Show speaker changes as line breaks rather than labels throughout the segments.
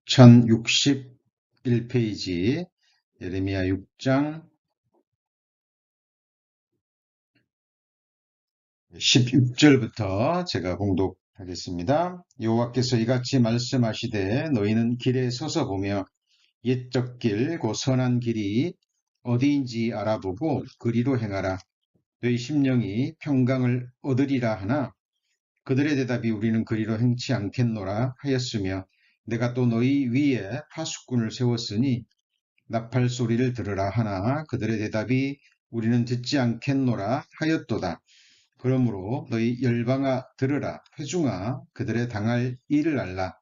1061페이지 예레미야 6장 16절부터 제가 봉독하겠습니다. 여호와께서 이같이 말씀하시되 너희는 길에 서서 보며 옛적 길 곧 선한 길이 어디인지 알아보고 그리로 행하라. 너희 심령이 평강을 얻으리라 하나 그들의 대답이 우리는 그리로 행치 않겠노라 하였으며 내가 또 너희 위에 파수꾼을 세웠으니 나팔 소리를 들으라 하나 그들의 대답이 우리는 듣지 않겠노라 하였도다. 그러므로 너희 열방아 들으라. 회중아 그들의 당할 일을 알라.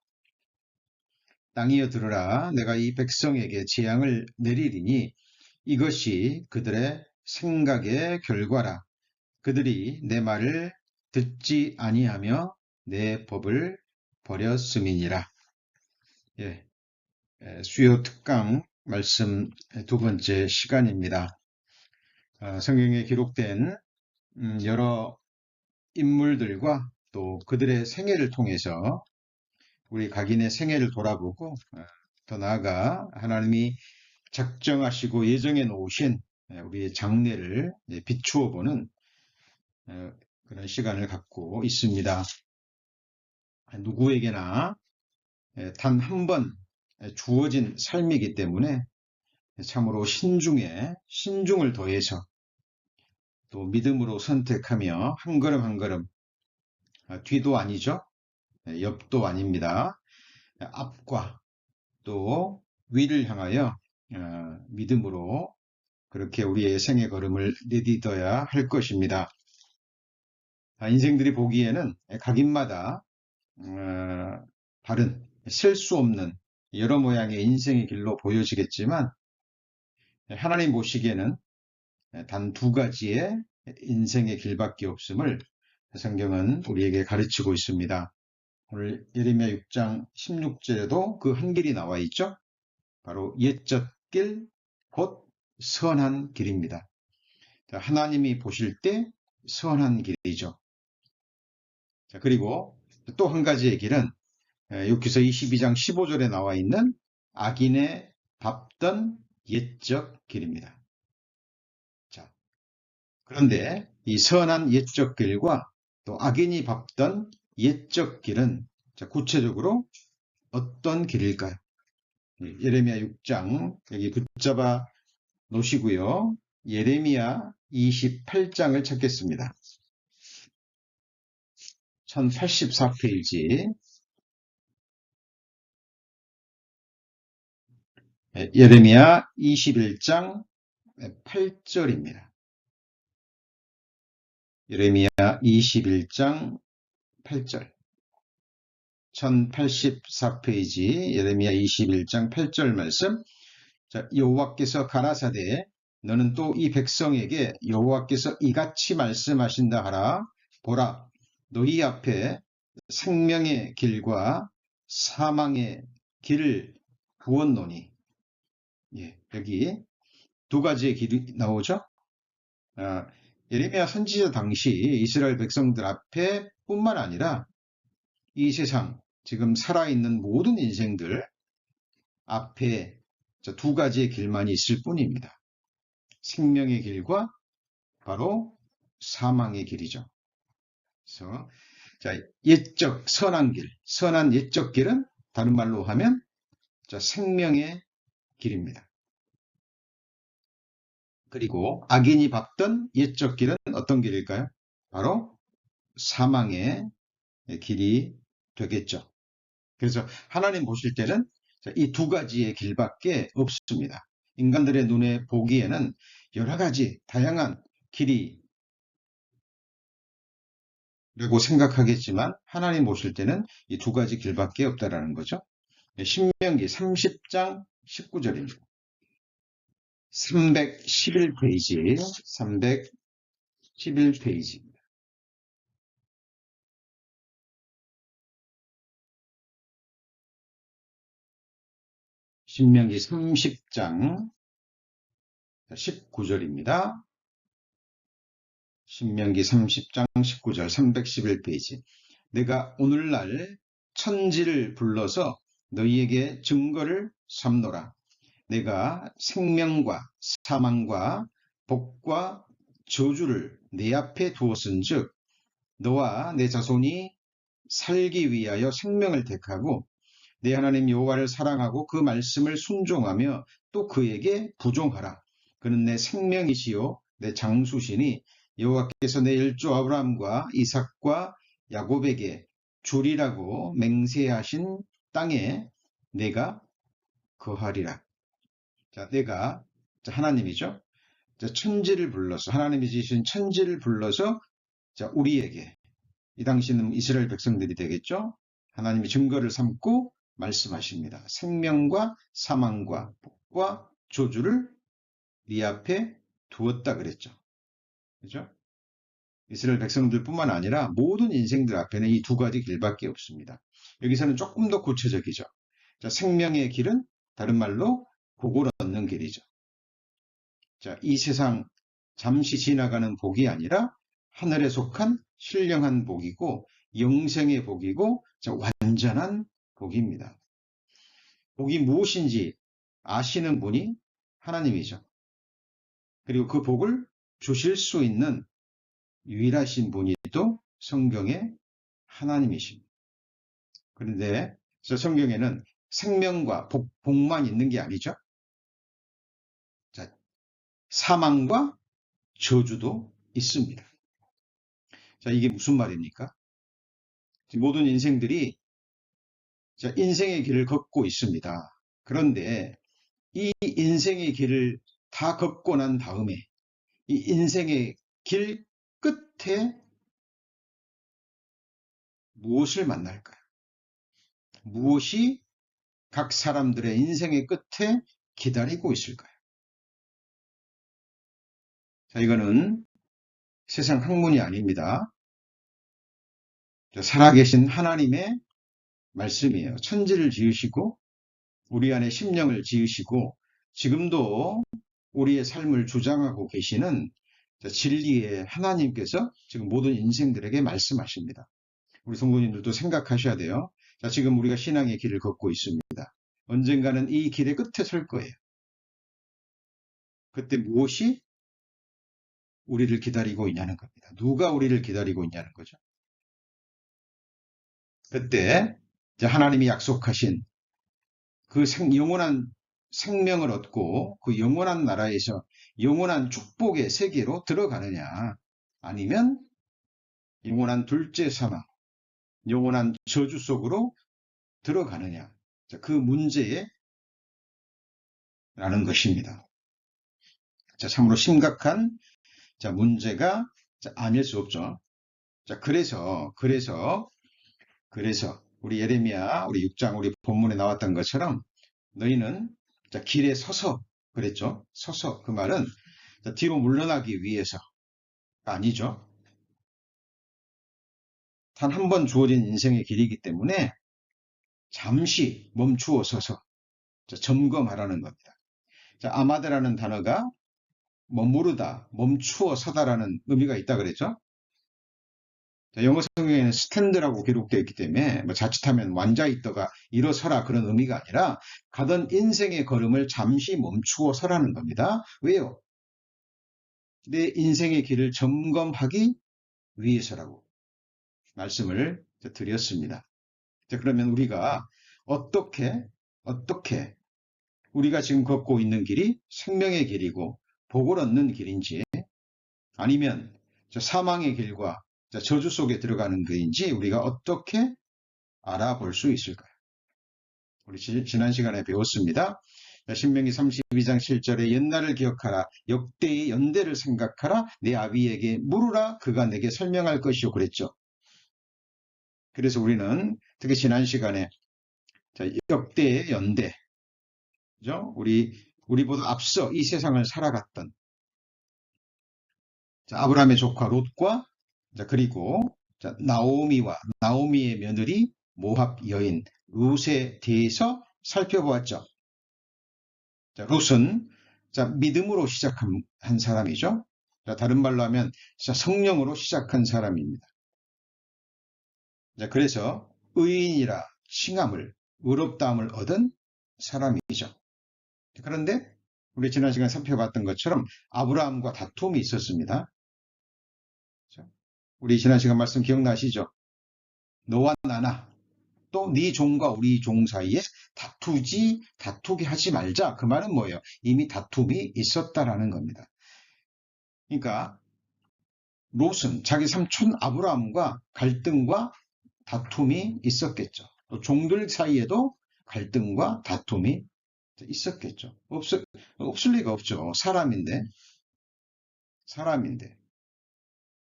땅이여 들으라. 내가 이 백성에게 재앙을 내리리니 이것이 그들의 생각의 결과라. 그들이 내 말을 듣지 아니하며 내 법을 버렸음이니라. 예, 수요 특강 말씀 두 번째 시간입니다. 성경에 기록된 여러 인물들과 또 그들의 생애를 통해서 우리 각인의 생애를 돌아보고 더 나아가 하나님이 작정하시고 예정해 놓으신 우리의 장래를 비추어 보는 그런 시간을 갖고 있습니다. 누구에게나 단 한 번 주어진 삶이기 때문에 참으로 신중을 더해서 또 믿음으로 선택하며 한 걸음 한 걸음 뒤도 아니죠. 옆도 아닙니다. 앞과 또 위를 향하여 믿음으로 그렇게 우리의 생의 걸음을 내딛어야 할 것입니다. 인생들이 보기에는 각인마다 다른 셀 수 없는 여러 모양의 인생의 길로 보여지겠지만 하나님 보시기에는 단 두 가지의 인생의 길밖에 없음을 성경은 우리에게 가르치고 있습니다. 오늘 예레미야 6장 16절에도 그 한 길이 나와 있죠. 바로 옛적 길, 곧 선한 길입니다. 하나님이 보실 때 선한 길이죠. 그리고 또 한 가지의 길은 욥기서 22장 15절에 나와 있는 악인의 밟던 옛적 길입니다. 자, 그런데 이 선한 옛적 길과 또 악인이 밟던 옛적 길은 구체적으로 어떤 길일까요? 예레미야 6장 여기 붙잡아 놓으시고요. 예레미야 28장을 찾겠습니다. 1084페이지 예레미야 21장 8절입니다. 예레미야 21장 8절 1084페이지 예레미야 21장 8절 말씀. 자, 여호와께서 가라사대 너는 또 이 백성에게 여호와께서 이같이 말씀하신다 하라. 보라 너희 앞에 생명의 길과 사망의 길을 부었노니. 예, 여기 두 가지의 길이 나오죠. 예레미야 선지자 당시 이스라엘 백성들 앞에 뿐만 아니라 이 세상 지금 살아있는 모든 인생들 앞에 두 가지의 길만이 있을 뿐입니다. 생명의 길과 바로 사망의 길이죠. 그래서 옛적 선한 길, 선한 옛적 길은 다른 말로 하면 생명의 길입니다. 그리고 악인이 밟던 옛적 길은 어떤 길일까요? 바로 사망의 길이 되겠죠. 그래서 하나님 보실 때는 이 두 가지의 길밖에 없습니다. 인간들의 눈에 보기에는 여러 가지 다양한 길이 라고 생각하겠지만 하나님 보실 때는 이 두 가지 길밖에 없다라는 거죠. 신명기 30장 19절입니다. 311페이지 311페이지입니다. 신명기 30장 19절입니다. 신명기 30장 19절 311페이지. 내가 오늘날 천지를 불러서 너희에게 증거를 삼노라. 내가 생명과 사망과 복과 저주를 내 앞에 두었은즉 너와 내 자손이 살기 위하여 생명을 택하고 내 하나님 여호와를 사랑하고 그 말씀을 순종하며 또 그에게 부종하라. 그는 내 생명이시요 내 장수시니 여호와께서 내 일조 아브라함과 이삭과 야곱에게 주리라고 맹세하신 땅에 내가 거하리라. 자, 내가 하나님이죠. 자, 천지를 불러서 하나님이 지으신 천지를 불러서 자, 우리에게 이 당시는 이스라엘 백성들이 되겠죠. 하나님이 증거를 삼고 말씀하십니다. 생명과 사망과 복과 저주를 네 앞에 두었다 그랬죠. 그죠? 이스라엘 백성들뿐만 아니라 모든 인생들 앞에는 이 두 가지 길밖에 없습니다. 여기서는 조금 더 구체적이죠. 자, 생명의 길은 다른 말로 복을 얻는 길이죠. 자, 이 세상 잠시 지나가는 복이 아니라 하늘에 속한 신령한 복이고 영생의 복이고 완전한 복입니다. 복이 무엇인지 아시는 분이 하나님이죠. 그리고 그 복을 주실 수 있는 유일하신 분이 또 성경의 하나님이십니다. 그런데 성경에는 생명과 복만 있는 게 아니죠. 자, 사망과 저주도 있습니다. 자, 이게 무슨 말입니까? 모든 인생들이 인생의 길을 걷고 있습니다. 그런데 이 인생의 길을 다 걷고 난 다음에 이 인생의 길 끝에 무엇을 만날까요? 무엇이 각 사람들의 인생의 끝에 기다리고 있을까요? 자, 이거는 세상 학문이 아닙니다. 살아계신 하나님의 말씀이에요. 천지를 지으시고 우리 안에 심령을 지으시고 지금도 우리의 삶을 주장하고 계시는 진리의 하나님께서 지금 모든 인생들에게 말씀하십니다. 우리 성도님들도 생각하셔야 돼요. 자, 지금 우리가 신앙의 길을 걷고 있습니다. 언젠가는 이 길의 끝에 설 거예요. 그때 무엇이 우리를 기다리고 있냐는 겁니다. 누가 우리를 기다리고 있냐는 거죠. 그때 하나님이 약속하신 그 영원한 생명을 얻고 그 영원한 나라에서 영원한 축복의 세계로 들어가느냐, 아니면 영원한 둘째 사망, 영원한 저주 속으로 들어가느냐, 그 문제에 라는 것입니다. 자, 참으로 심각한 문제가 아닐 수 없죠. 자, 그래서 우리 예레미야 우리 6장 우리 본문에 나왔던 것처럼 너희는 길에 서서 그랬죠. 서서, 그 말은 뒤로 물러나기 위해서가 아니죠. 단 한 번 주어진 인생의 길이기 때문에 잠시 멈추어 서서 점검하라는 겁니다. 자, 아마드라는 단어가 머무르다, 멈추어 서다라는 의미가 있다 그랬죠. 자, 영어 성경에는 스탠드라고 기록되어 있기 때문에 자칫하면 완자 있다가 일어서라 그런 의미가 아니라 가던 인생의 걸음을 잠시 멈추어 서라는 겁니다. 왜요? 내 인생의 길을 점검하기 위해서라고 말씀을 드렸습니다. 자, 그러면 우리가 어떻게 우리가 지금 걷고 있는 길이 생명의 길이고 복을 얻는 길인지, 아니면 사망의 길과 저주 속에 들어가는 길인지 우리가 어떻게 알아볼 수 있을까요? 우리 지난 시간에 배웠습니다. 신명기 32장 7절에 옛날을 기억하라, 역대의 연대를 생각하라, 내 아비에게 물으라, 그가 내게 설명할 것이요 그랬죠. 그래서 우리는 특히 지난 시간에 역대의 연대, 그죠? 우리보다 앞서 이 세상을 살아갔던 아브라함의 조카 롯과 그리고 나오미의 며느리 모압 여인 룻에 대해서 살펴보았죠. 자, 룻은 믿음으로 시작한 사람이죠. 다른 말로 하면 성령으로 시작한 사람입니다. 그래서 의인이라 칭함을 의롭다함을 얻은 사람이죠. 그런데 우리 지난 시간에 살펴봤던 것처럼 아브라함과 다툼이 있었습니다. 우리 지난 시간 말씀 기억나시죠? 너와 나나 또 네 종과 우리 종 사이에 다투게 하지 말자. 그 말은 뭐예요? 이미 다툼이 있었다라는 겁니다. 그러니까 롯은 자기 삼촌 아브라함과 갈등과 다툼이 있었겠죠. 또 종들 사이에도 갈등과 다툼이 있었겠죠. 없을 리가 없죠. 사람인데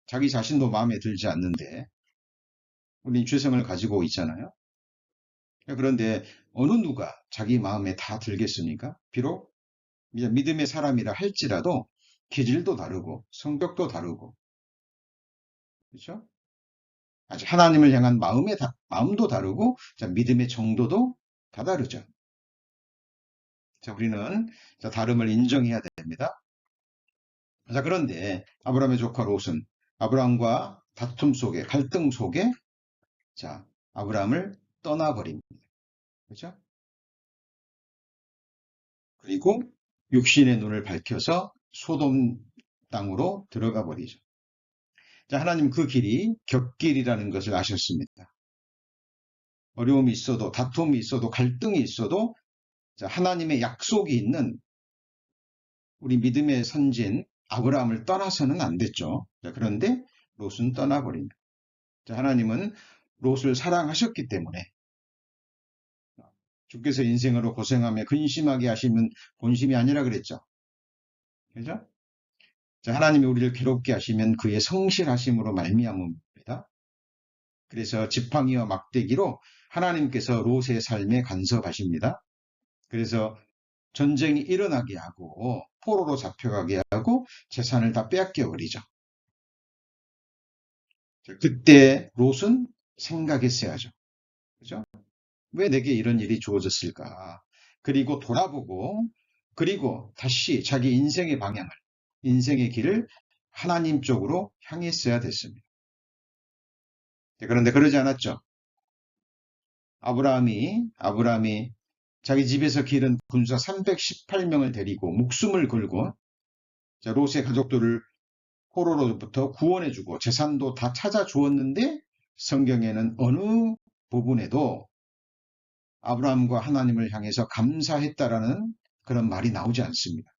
자기 자신도 마음에 들지 않는데 우린 죄성을 가지고 있잖아요. 그런데 어느 누가 자기 마음에 다 들겠습니까? 비록 믿음의 사람이라 할지라도 기질도 다르고 성격도 다르고 그렇죠? 아직 하나님을 향한 마음도 다르고 믿음의 정도도 다 다르죠. 자, 우리는 다름을 인정해야 됩니다. 자, 그런데 아브라함의 조카 롯은 아브라함과 다툼 속에 갈등 속에 아브라함을 떠나버립니다. 그렇죠? 그리고 육신의 눈을 밝혀서 소돔 땅으로 들어가 버리죠. 자, 하나님 그 길이 곁길이라는 것을 아셨습니다. 어려움이 있어도 다툼이 있어도 갈등이 있어도 하나님의 약속이 있는 우리 믿음의 선진 아브라함을 떠나서는 안 됐죠. 그런데 롯은 떠나버립니다. 하나님은 롯을 사랑하셨기 때문에 주께서 인생으로 고생하며 근심하게 하시면 본심이 아니라 그랬죠. 그죠? 하나님이 우리를 괴롭게 하시면 그의 성실하심으로 말미암습니다. 그래서 지팡이와 막대기로 하나님께서 롯의 삶에 간섭하십니다. 그래서 전쟁이 일어나게 하고 포로로 잡혀가게 하고 재산을 다 빼앗겨 버리죠. 그때 롯은 생각했어야죠. 그죠? 왜 내게 이런 일이 주어졌을까? 그리고 돌아보고 그리고 다시 자기 인생의 방향을 인생의 길을 하나님 쪽으로 향했어야 됐습니다. 그런데 그러지 않았죠. 아브라함이 자기 집에서 기른 군사 318명을 데리고 목숨을 걸고 롯의 가족들을 포로로부터 구원해주고 재산도 다 찾아주었는데 성경에는 어느 부분에도 아브라함과 하나님을 향해서 감사했다라는 그런 말이 나오지 않습니다.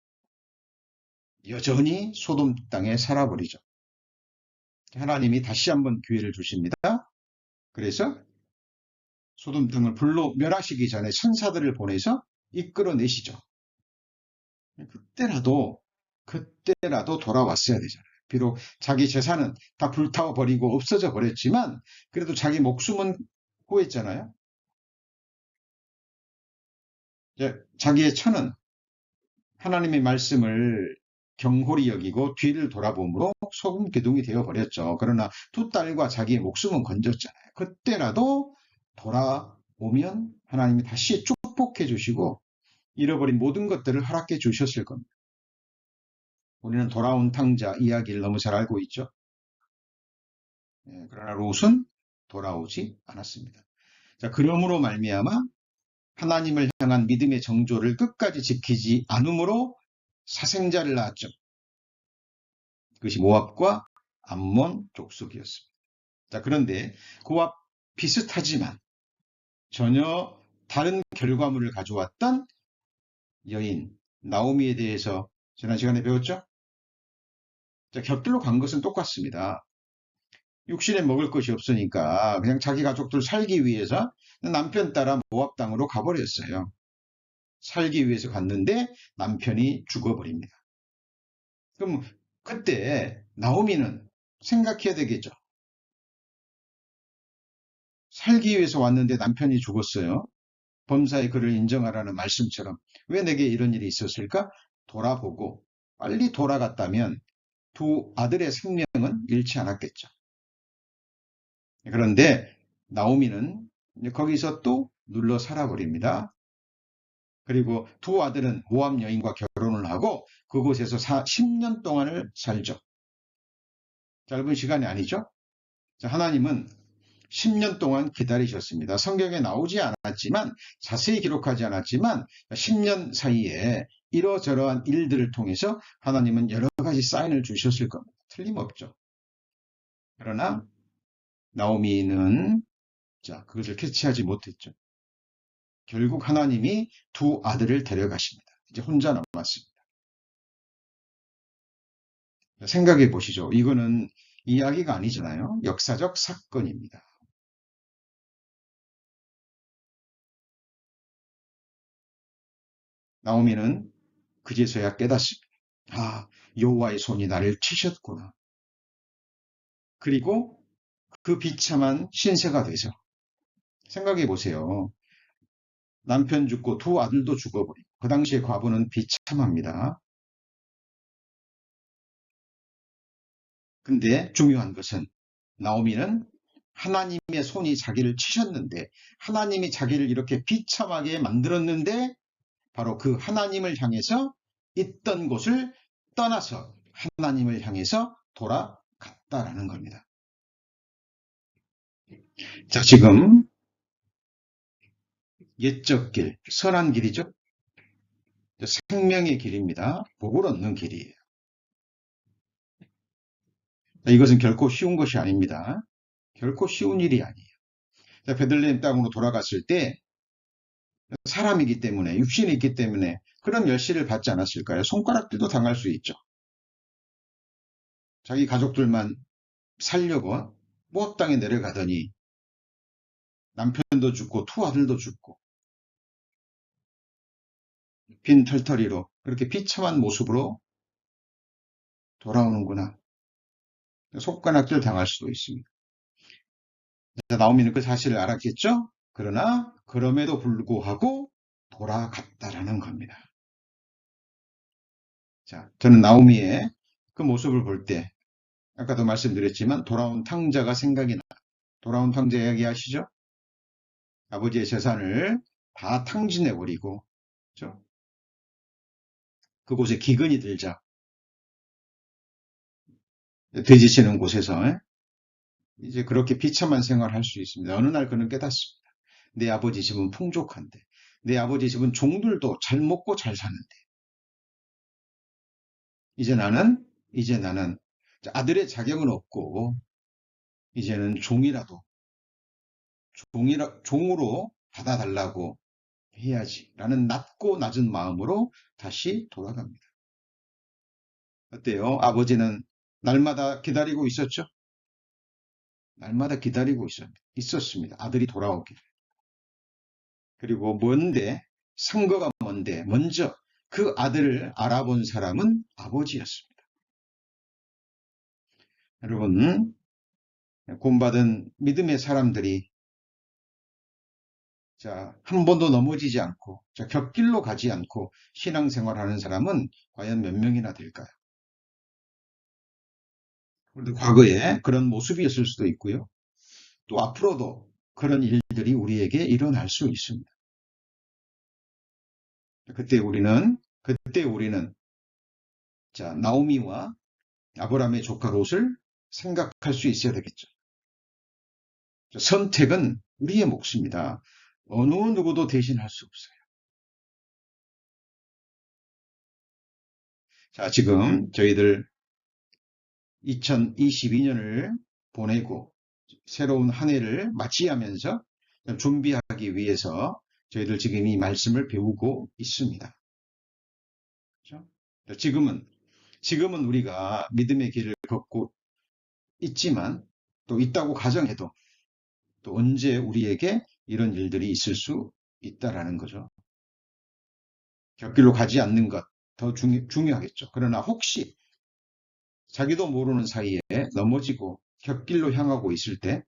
여전히 소돔 땅에 살아버리죠. 하나님이 다시 한번 기회를 주십니다. 그래서 소돔 땅을 불로 멸하시기 전에 천사들을 보내서 이끌어내시죠. 그때라도 돌아왔어야 되잖아요. 비록 자기 재산은 다 불타버리고 없어져 버렸지만 그래도 자기 목숨은 구했잖아요. 자기의 처는 하나님의 말씀을 경홀히 여기고 뒤를 돌아봄으로 소금 기둥이 되어버렸죠. 그러나 두 딸과 자기의 목숨은 건졌잖아요. 그때라도 돌아오면 하나님이 다시 축복해 주시고 잃어버린 모든 것들을 허락해 주셨을 겁니다. 우리는 돌아온 탕자 이야기를 너무 잘 알고 있죠. 그러나 롯은 돌아오지 않았습니다. 그러므로 말미암아 하나님을 향한 믿음의 정조를 끝까지 지키지 않으므로 사생자를 낳았죠. 그것이 모압과 암몬 족속이었습니다. 그런데 그와 비슷하지만 전혀 다른 결과물을 가져왔던 여인 나오미에 대해서 지난 시간에 배웠죠? 곁들로 간 것은 똑같습니다. 육신에 먹을 것이 없으니까 그냥 자기 가족들 살기 위해서 남편 따라 모압 땅으로 가버렸어요. 살기 위해서 갔는데 남편이 죽어버립니다. 그럼 그때 나오미는 생각해야 되겠죠. 살기 위해서 왔는데 남편이 죽었어요. 범사의 그를 인정하라는 말씀처럼 왜 내게 이런 일이 있었을까? 돌아보고 빨리 돌아갔다면 두 아들의 생명은 잃지 않았겠죠. 그런데 나오미는 거기서 또 눌러 살아버립니다. 그리고 두 아들은 모압 여인과 결혼을 하고 그곳에서 10년 동안을 살죠. 짧은 시간이 아니죠. 하나님은 10년 동안 기다리셨습니다. 성경에 나오지 않았지만, 자세히 기록하지 않았지만 10년 사이에 이러저러한 일들을 통해서 하나님은 여러 가지 사인을 주셨을 겁니다. 틀림없죠. 그러나 나오미는 그것을 캐치하지 못했죠. 결국 하나님이 두 아들을 데려가십니다. 이제 혼자 남았습니다. 생각해 보시죠. 이거는 이야기가 아니잖아요. 역사적 사건입니다. 나오미는 그제서야 깨닫습니다. 아, 여호와의 손이 나를 치셨구나. 그리고 그 비참한 신세가 돼서 생각해 보세요. 남편 죽고 두 아들도 죽어버리고 그 당시에 과부는 비참합니다. 근데 중요한 것은 나오미는 하나님의 손이 자기를 치셨는데 하나님이 자기를 이렇게 비참하게 만들었는데 바로 그 하나님을 향해서 있던 곳을 떠나서 하나님을 향해서 돌아갔다라는 겁니다. 자, 지금 옛적 길, 선한 길이죠. 생명의 길입니다. 복을 얻는 길이에요. 이것은 결코 쉬운 것이 아닙니다. 결코 쉬운 일이 아니에요. 베들레헴 땅으로 돌아갔을 때 사람이기 때문에 육신이 있기 때문에 그런 멸시를 받지 않았을까요? 손가락질도 당할 수 있죠. 자기 가족들만 살려고 모압 땅에 내려가더니 남편도 죽고 두 아들도 죽고 빈 털터리로 그렇게 비참한 모습으로 돌아오는구나. 손가락질 당할 수도 있습니다. 나오미는 그 사실을 알았겠죠? 그러나 그럼에도 불구하고 돌아갔다라는 겁니다. 자, 저는 나오미의 그 모습을 볼 때 아까도 말씀드렸지만 돌아온 탕자가 생각이 나. 돌아온 탕자 이야기 아시죠? 아버지의 재산을 다 탕진해버리고 그렇죠? 그곳에 기근이 들자 돼지치는 곳에서 이제 그렇게 비참한 생활을 할 수 있습니다. 어느 날 그는 깨닫습니다. 내 아버지 집은 풍족한데 내 아버지 집은 종들도 잘 먹고 잘 사는데 이제 나는 아들의 자격은 없고 이제는 종으로 받아달라고 해야지 라는 낮고 낮은 마음으로 다시 돌아갑니다. 어때요? 아버지는 날마다 기다리고 있었죠? 날마다 기다리고 있었습니다. 아들이 돌아오길. 그리고 선거가 먼저 그 아들을 알아본 사람은 아버지였습니다. 여러분, 구원받은 믿음의 사람들이 한 번도 넘어지지 않고 곁길로 가지 않고 신앙생활하는 사람은 과연 몇 명이나 될까요? 그런데 과거에 그런 모습이었을 수도 있고요. 또 앞으로도 그런 일들이 우리에게 일어날 수 있습니다. 그때 우리는 나오미와 아브라함의 조카 롯을 생각할 수 있어야 되겠죠. 선택은 우리의 몫입니다. 어느 누구도 대신할 수 없어요. 지금 저희들 2022년을 보내고 새로운 한 해를 맞이하면서 준비하기 위해서 저희들 지금 이 말씀을 배우고 있습니다. 그렇죠? 지금은 우리가 믿음의 길을 걷고 있지만 또 있다고 가정해도 또 언제 우리에게 이런 일들이 있을 수 있다라는 거죠. 곁길로 가지 않는 것 더 중요하겠죠. 그러나 혹시 자기도 모르는 사이에 넘어지고 곁길로 향하고 있을 때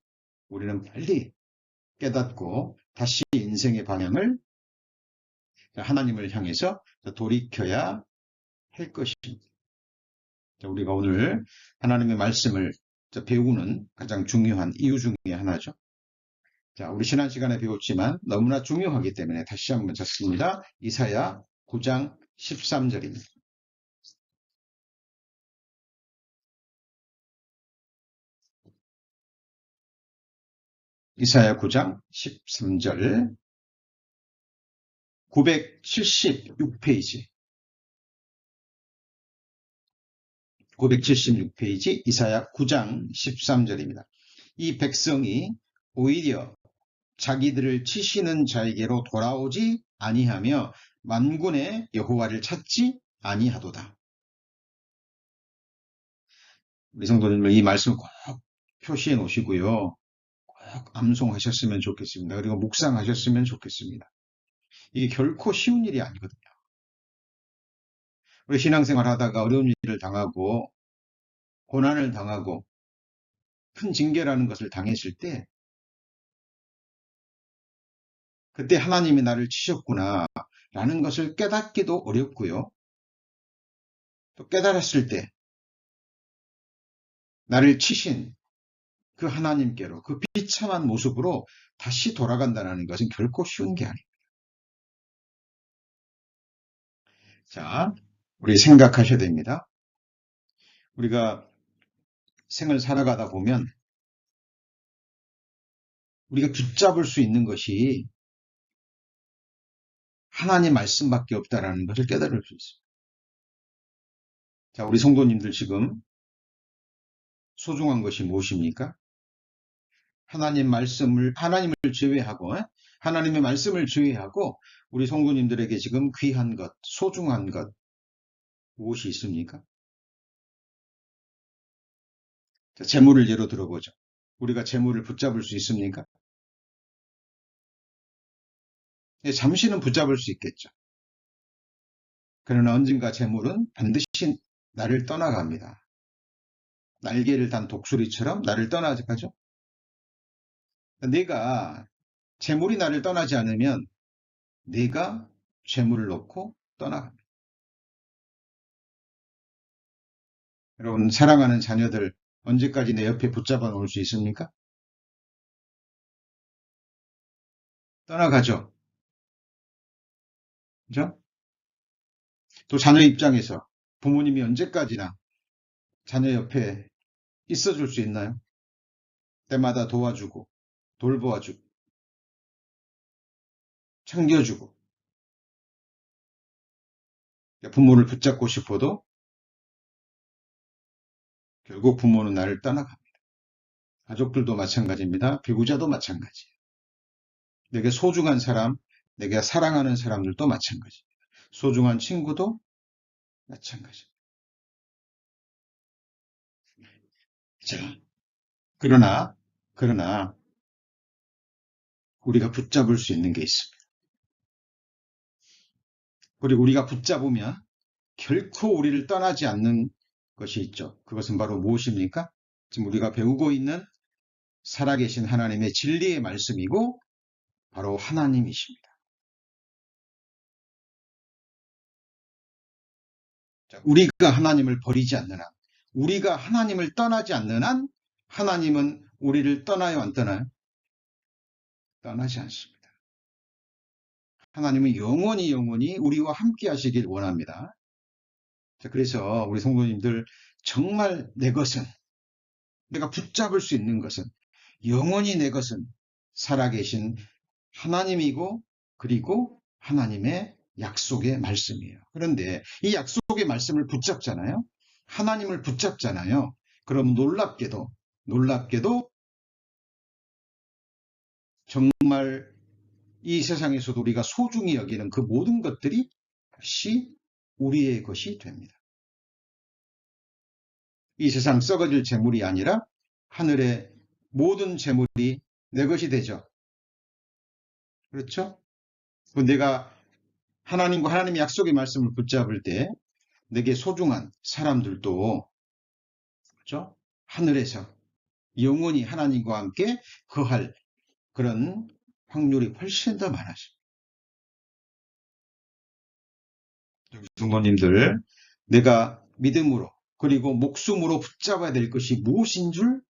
우리는 빨리 깨닫고 다시 인생의 방향을 하나님을 향해서 돌이켜야 할 것입니다. 우리가 오늘 하나님의 말씀을 배우는 가장 중요한 이유 중에 하나죠. 우리 지난 시간에 배웠지만 너무나 중요하기 때문에 다시 한번 찾습니다. 이사야 9장 13절입니다. 이사야 9장 13절 976페이지 976페이지 이사야 9장 13절입니다. 이 백성이 오히려 자기들을 치시는 자에게로 돌아오지 아니하며 만군의 여호와를 찾지 아니하도다. 우리 성도님들 이 말씀 꼭 표시해 놓으시고요. 꼭 암송하셨으면 좋겠습니다. 그리고 묵상하셨으면 좋겠습니다. 이게 결코 쉬운 일이 아니거든요. 우리 신앙생활 하다가 어려운 일을 당하고 고난을 당하고 큰 징계라는 것을 당했을 때 그때 하나님이 나를 치셨구나 라는 것을 깨닫기도 어렵고요. 또 깨달았을 때 나를 치신 그 하나님께로 그 비참한 모습으로 다시 돌아간다는 것은 결코 쉬운 게 아닙니다. 자, 우리 생각하셔야 됩니다. 우리가 생을 살아가다 보면 우리가 붙잡을 수 있는 것이 하나님 말씀밖에 없다라는 것을 깨달을 수 있습니다. 자, 우리 성도님들 지금 소중한 것이 무엇입니까? 하나님을 제외하고, 하나님의 말씀을 제외하고 우리 성도님들에게 지금 귀한 것, 소중한 것 무엇이 있습니까? 자, 재물을 예로 들어보죠. 우리가 재물을 붙잡을 수 있습니까? 예, 잠시는 붙잡을 수 있겠죠. 그러나 언젠가 재물은 반드시 나를 떠나갑니다. 날개를 단 독수리처럼 나를 떠나가죠. 내가 재물이 나를 떠나지 않으면 내가 재물을 놓고 떠나갑니다. 여러분 사랑하는 자녀들 언제까지 내 옆에 붙잡아 놓을 수 있습니까? 떠나가죠. 그죠? 또 자녀 입장에서 부모님이 언제까지나 자녀 옆에 있어줄 수 있나요? 때마다 도와주고 돌보아주고 챙겨주고 부모를 붙잡고 싶어도 결국 부모는 나를 떠나갑니다. 가족들도 마찬가지입니다. 배우자도 마찬가지예요. 내게 소중한 사람, 내가 사랑하는 사람들도 마찬가지입니다. 소중한 친구도 마찬가지입니다. 자, 그러나 우리가 붙잡을 수 있는 게 있습니다. 그리고 우리가 붙잡으면 결코 우리를 떠나지 않는 것이 있죠. 그것은 바로 무엇입니까? 지금 우리가 배우고 있는 살아계신 하나님의 진리의 말씀이고 바로 하나님이십니다. 자, 우리가 하나님을 버리지 않는 한, 우리가 하나님을 떠나지 않는 한 하나님은 우리를 떠나요, 안 떠나요? 떠나지 않습니다. 하나님은 영원히 우리와 함께 하시길 원합니다. 자, 그래서 우리 성도님들 정말 내 것은, 내가 붙잡을 수 있는 것은, 영원히 내 것은 살아계신 하나님이고 그리고 하나님의 약속의 말씀이에요. 그런데 이 약속의 말씀을 붙잡잖아요. 하나님을 붙잡잖아요. 그럼 놀랍게도 정말 이 세상에서도 우리가 소중히 여기는 그 모든 것들이 다시 우리의 것이 됩니다. 이 세상 썩어질 재물이 아니라 하늘의 모든 재물이 내 것이 되죠. 그렇죠? 내가 하나님과 하나님의 약속의 말씀을 붙잡을 때 내게 소중한 사람들도 그렇죠? 하늘에서 영원히 하나님과 함께 거할 그런 확률이 훨씬 더 많아집니다. 성도님들, 내가 믿음으로 그리고 목숨으로 붙잡아야 될 것이 무엇인 줄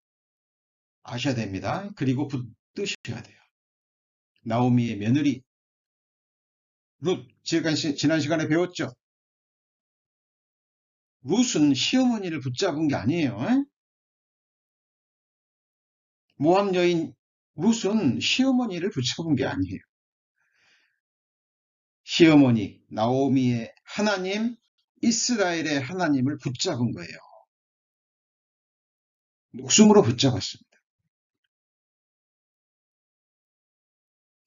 아셔야 됩니다. 그리고 붙드셔야 돼요. 나오미의 며느리 룻, 지난 시간에 배웠죠. 룻은 시어머니를 붙잡은 게 아니에요. 모압 여인 룻은 시어머니를 붙잡은 게 아니에요. 시어머니 나오미의 하나님, 이스라엘의 하나님을 붙잡은 거예요. 목숨으로 붙잡았습니다.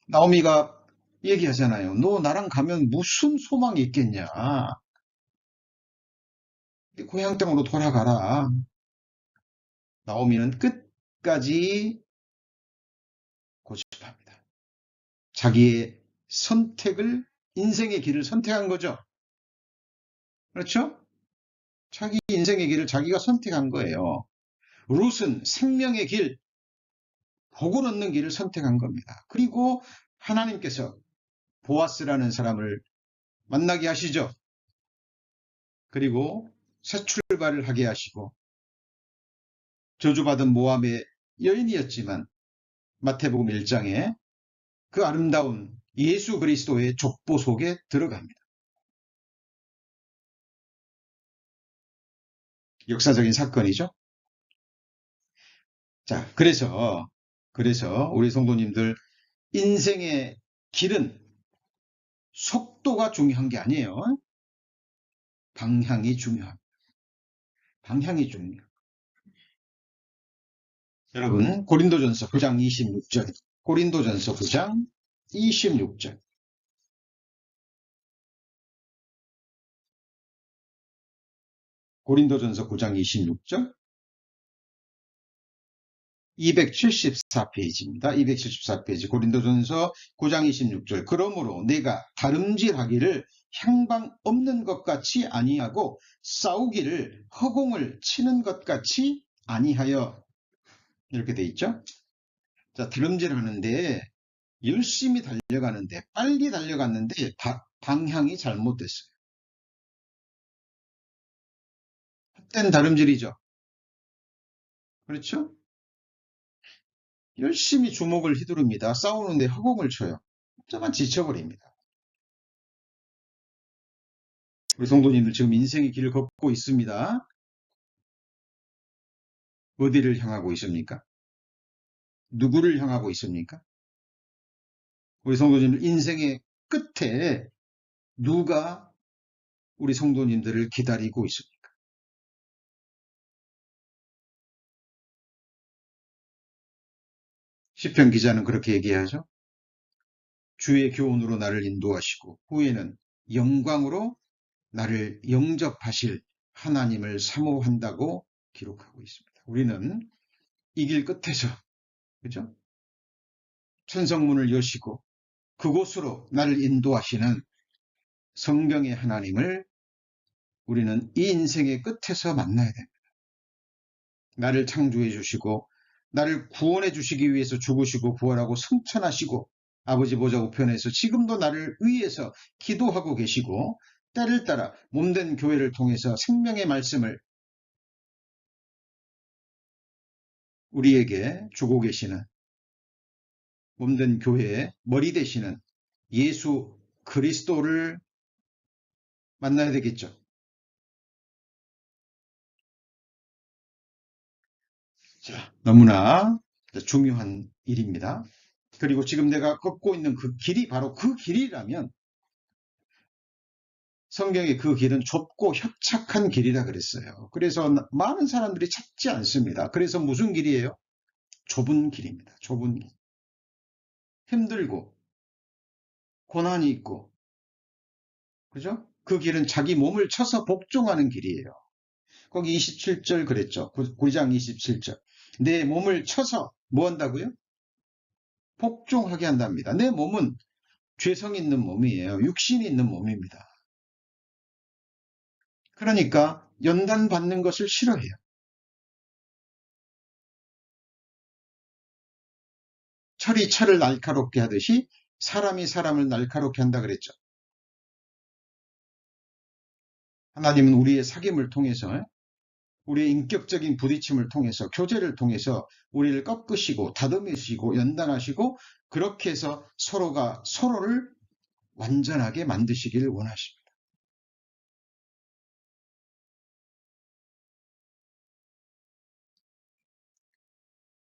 나오미가 얘기하잖아요. 너 나랑 가면 무슨 소망이 있겠냐. 네 고향 땅으로 돌아가라. 나오미는 끝까지 고집합니다. 자기의 선택을, 인생의 길을 선택한 거죠. 그렇죠? 자기 인생의 길을 자기가 선택한 거예요. 룻은 생명의 길, 복을 얻는 길을 선택한 겁니다. 그리고 하나님께서 보아스라는 사람을 만나게 하시죠. 그리고 새 출발을 하게 하시고 저주받은 모압의 여인이었지만 마태복음 1장에 그 아름다운 예수 그리스도의 족보 속에 들어갑니다. 역사적인 사건이죠. 자, 그래서 우리 성도님들 인생의 길은 속도가 중요한 게 아니에요. 방향이 중요합니다. 방향이 중요해요. 여러분, 고린도전서 9장 26절. 고린도전서 9장 26절. 고린도전서 9장 26절. 274페이지입니다. 274페이지 고린도전서 9장 26절. 그러므로 내가 다름질하기를 향방 없는 것 같이 아니하고 싸우기를 허공을 치는 것 같이 아니하여. 이렇게 돼 있죠. 자, 다름질하는데 열심히 달려가는데 빨리 달려갔는데 방향이 잘못됐어요. 헛된 다름질이죠. 그렇죠? 열심히 주먹을 휘두릅니다. 싸우는데 허공을 쳐요. 혼자만 지쳐버립니다. 우리 성도님들 지금 인생의 길을 걷고 있습니다. 어디를 향하고 있습니까? 누구를 향하고 있습니까? 우리 성도님들 인생의 끝에 누가 우리 성도님들을 기다리고 있습니까? 시편 기자는 그렇게 얘기하죠. 주의 교훈으로 나를 인도하시고 후에는 영광으로 나를 영접하실 하나님을 사모한다고 기록하고 있습니다. 우리는 이 길 끝에서, 그죠? 천성문을 여시고 그곳으로 나를 인도하시는 성경의 하나님을 우리는 이 인생의 끝에서 만나야 됩니다. 나를 창조해 주시고 나를 구원해 주시기 위해서 죽으시고 부활하고 승천하시고 아버지 보좌 우편에서 지금도 나를 위해서 기도하고 계시고 때를 따라 몸된 교회를 통해서 생명의 말씀을 우리에게 주고 계시는 몸된 교회의 머리 되시는 예수 그리스도를 만나야 되겠죠. 자, 너무나 중요한 일입니다. 그리고 지금 내가 걷고 있는 그 길이 바로 그 길이라면 성경의 그 길은 좁고 협착한 길이라 그랬어요. 그래서 많은 사람들이 찾지 않습니다. 그래서 무슨 길이에요? 좁은 길입니다. 좁은 길. 힘들고 고난이 있고, 그죠? 그 길은 자기 몸을 쳐서 복종하는 길이에요. 거기 27절 그랬죠. 9장 27절. 내 몸을 쳐서 뭐 한다고요? 복종하게 한답니다. 내 몸은 죄성 있는 몸이에요. 육신이 있는 몸입니다. 그러니까 연단 받는 것을 싫어해요. 철이 철을 날카롭게 하듯이 사람이 사람을 날카롭게 한다 그랬죠. 하나님은 우리의 사귐을 통해서 우리의 인격적인 부딪힘을 통해서 교제를 통해서 우리를 꺾으시고 다듬으시고 연단하시고 그렇게 해서 서로가 서로를 완전하게 만드시기를 원하십니다.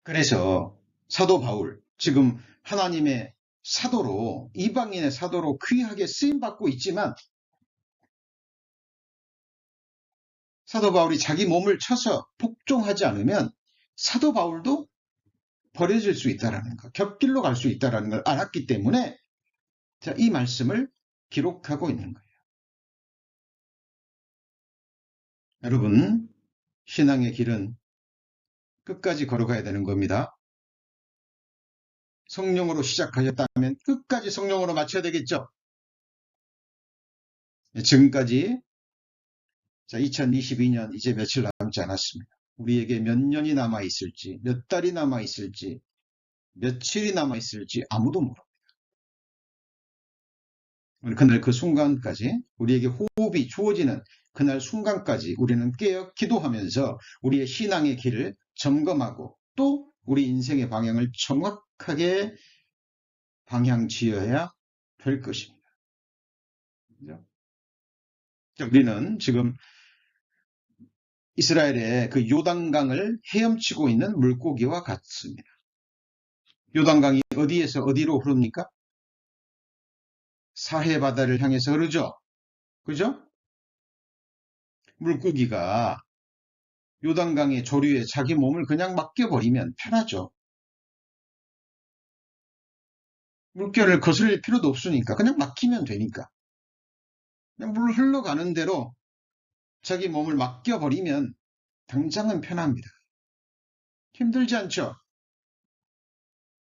그래서 사도 바울 지금 하나님의 사도로, 이방인의 사도로 귀하게 쓰임받고 있지만 사도 바울이 자기 몸을 쳐서 복종하지 않으면 사도 바울도 버려질 수 있다는 것, 곁길로 갈 수 있다는 걸 알았기 때문에 이 말씀을 기록하고 있는 거예요. 여러분, 신앙의 길은 끝까지 걸어가야 되는 겁니다. 성령으로 시작하셨다면 끝까지 성령으로 마쳐야 되겠죠. 지금까지 2022년 이제 며칠 남지 않았습니다. 우리에게 몇 년이 남아있을지, 몇 달이 남아있을지, 며칠이 남아있을지 아무도 모릅니다. 그날 그 순간까지, 우리에게 호흡이 주어지는 그날 순간까지 우리는 깨어 기도하면서 우리의 신앙의 길을 점검하고 또 우리 인생의 방향을 정확하게 방향 지어야 될 것입니다. 우리는 지금 이스라엘의 그 요단강을 헤엄치고 있는 물고기와 같습니다. 요단강이 어디에서 어디로 흐릅니까? 사해 바다를 향해서 흐르죠. 그죠? 물고기가 요단강의 조류에 자기 몸을 그냥 맡겨버리면 편하죠. 물결을 거슬릴 필요도 없으니까 그냥 맡기면 되니까. 그냥 물 흘러가는 대로 자기 몸을 맡겨버리면 당장은 편합니다. 힘들지 않죠?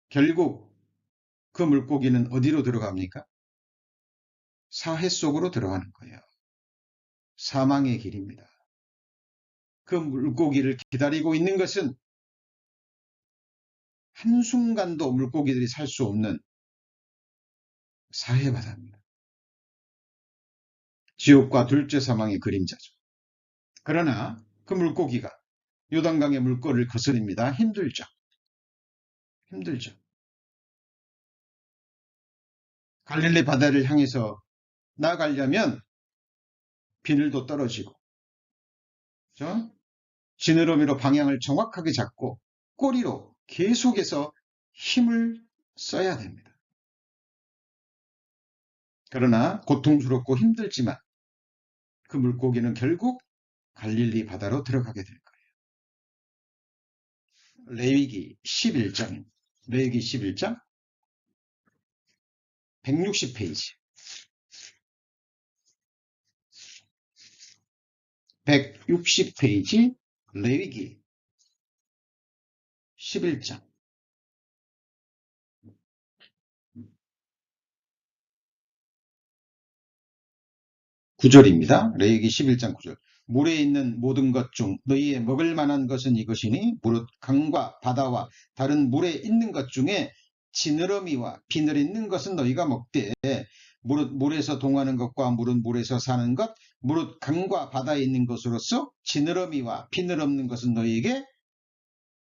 결국 그 물고기는 어디로 들어갑니까? 사해 속으로 들어가는 거예요. 사망의 길입니다. 그 물고기를 기다리고 있는 것은 한순간도 물고기들이 살 수 없는 사해바다입니다. 지옥과 둘째 사망의 그림자죠. 그러나 그 물고기가 요단강의 물꼬를 거스립니다. 힘들죠. 힘들죠. 갈릴리 바다를 향해서 나가려면 비늘도 떨어지고, 그렇죠? 지느러미로 방향을 정확하게 잡고 꼬리로 계속해서 힘을 써야 됩니다. 그러나 고통스럽고 힘들지만 그 물고기는 결국 갈릴리 바다로 들어가게 될 거예요. 레위기 11장, 레위기 11장 160페이지. 160페이지 레위기 11장 9절입니다. 레위기 11장 9절. 물에 있는 모든 것 중 너희의 먹을 만한 것은 이것이니 무릇 강과 바다와 다른 물에 있는 것 중에 지느러미와 비늘 있는 것은 너희가 먹되 무릇 물에서 동하는 것과 무릇 물에서 사는 것 무릇 강과 바다에 있는 것으로서 지느러미와 비늘 없는 것은 너희에게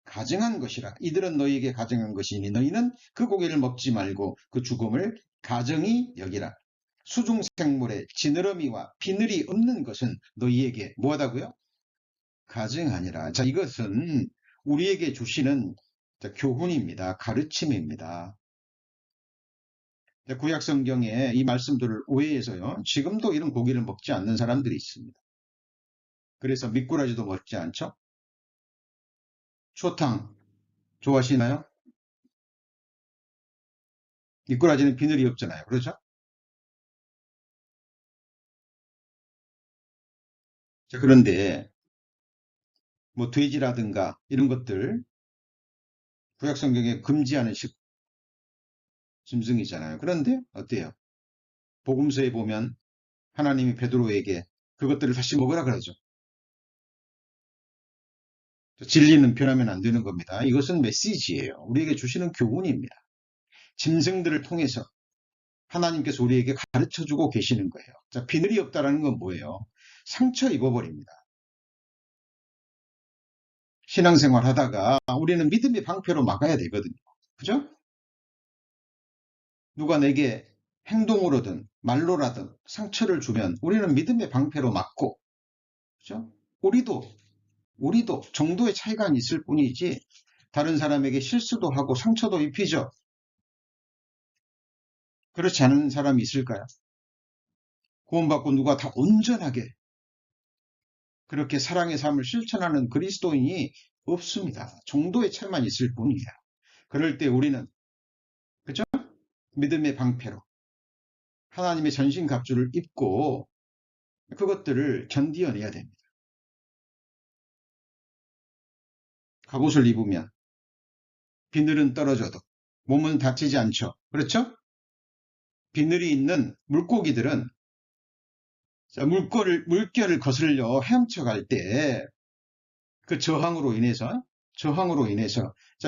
가증한 것이라. 이들은 너희에게 가증한 것이니 너희는 그 고기를 먹지 말고 그 죽음을 가증히 여기라. 수중생물에 지느러미와 비늘이 없는 것은 너희에게 뭐하다고요? 가증하니라. 자, 이것은 우리에게 주시는 교훈입니다. 가르침입니다. 구약 성경에 이 말씀들을 오해해서요. 지금도 이런 고기를 먹지 않는 사람들이 있습니다. 그래서 미꾸라지도 먹지 않죠? 초탕 좋아하시나요? 미꾸라지는 비늘이 없잖아요. 그렇죠? 자, 그런데 뭐 돼지라든가 이런 것들 구약 성경에 금지하는 짐승이잖아요. 그런데 어때요? 복음서에 보면 하나님이 베드로에게 그것들을 다시 먹으라 그러죠. 진리는 변하면 안 되는 겁니다. 이것은 메시지예요. 우리에게 주시는 교훈입니다. 짐승들을 통해서 하나님께서 우리에게 가르쳐주고 계시는 거예요. 자, 비늘이 없다는 건 뭐예요? 상처 입어버립니다. 신앙생활 하다가 우리는 믿음의 방패로 막아야 되거든요. 그죠? 누가 내게 행동으로든 말로라든 상처를 주면 우리는 믿음의 방패로 막고, 그죠? 우리도 정도의 차이가 있을 뿐이지 다른 사람에게 실수도 하고 상처도 입히죠. 그렇지 않은 사람이 있을까요? 구원받고 누가 다 온전하게 그렇게 사랑의 삶을 실천하는 그리스도인이 없습니다. 정도의 차이만 있을 뿐이에요. 그럴 때 우리는 그죠? 믿음의 방패로 하나님의 전신갑주를 입고 그것들을 견디어내야 됩니다. 갑옷을 입으면 비늘은 떨어져도 몸은 다치지 않죠. 그렇죠? 비늘이 있는 물고기들은 물결을 거슬려 헤엄쳐갈 때 그 저항으로 인해서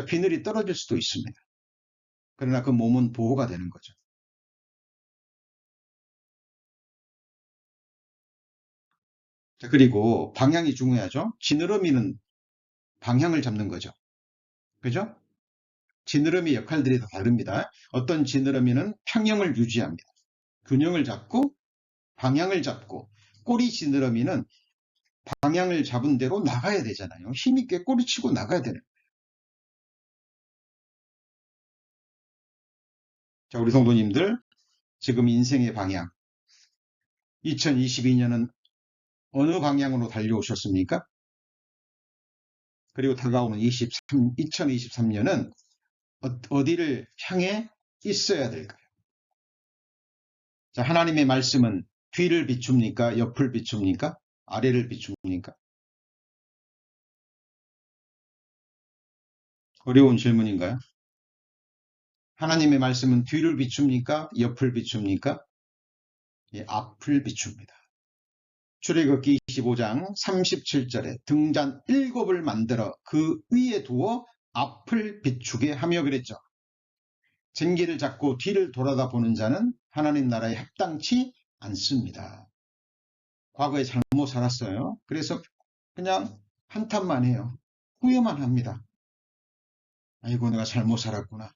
비늘이 떨어질 수도 있습니다. 그러나 그 몸은 보호가 되는 거죠. 그리고 방향이 중요하죠. 지느러미는 방향을 잡는 거죠. 그죠? 지느러미 역할들이 다 다릅니다. 어떤 지느러미는 평형을 유지합니다. 균형을 잡고 방향을 잡고 꼬리 지느러미는 방향을 잡은 대로 나가야 되잖아요. 힘있게 꼬리치고 나가야 되는. 자, 우리 성도님들 지금 인생의 방향 2022년은 어느 방향으로 달려오셨습니까? 그리고 다가오는 2023년은 어디를 향해 있어야 될까요? 자, 하나님의 말씀은 뒤를 비춥니까? 옆을 비춥니까? 아래를 비춥니까? 어려운 질문인가요? 하나님의 말씀은 뒤를 비춥니까? 옆을 비춥니까? 예, 앞을 비춥니다. 출애굽기 25장 37절에 등잔 7을 만들어 그 위에 두어 앞을 비추게 하며 그랬죠. 쟁기를 잡고 뒤를 돌아다 보는 자는 하나님 나라에 합당치 않습니다. 과거에 잘못 살았어요. 그래서 그냥 한탄만 해요. 후회만 합니다. 아이고 내가 잘못 살았구나.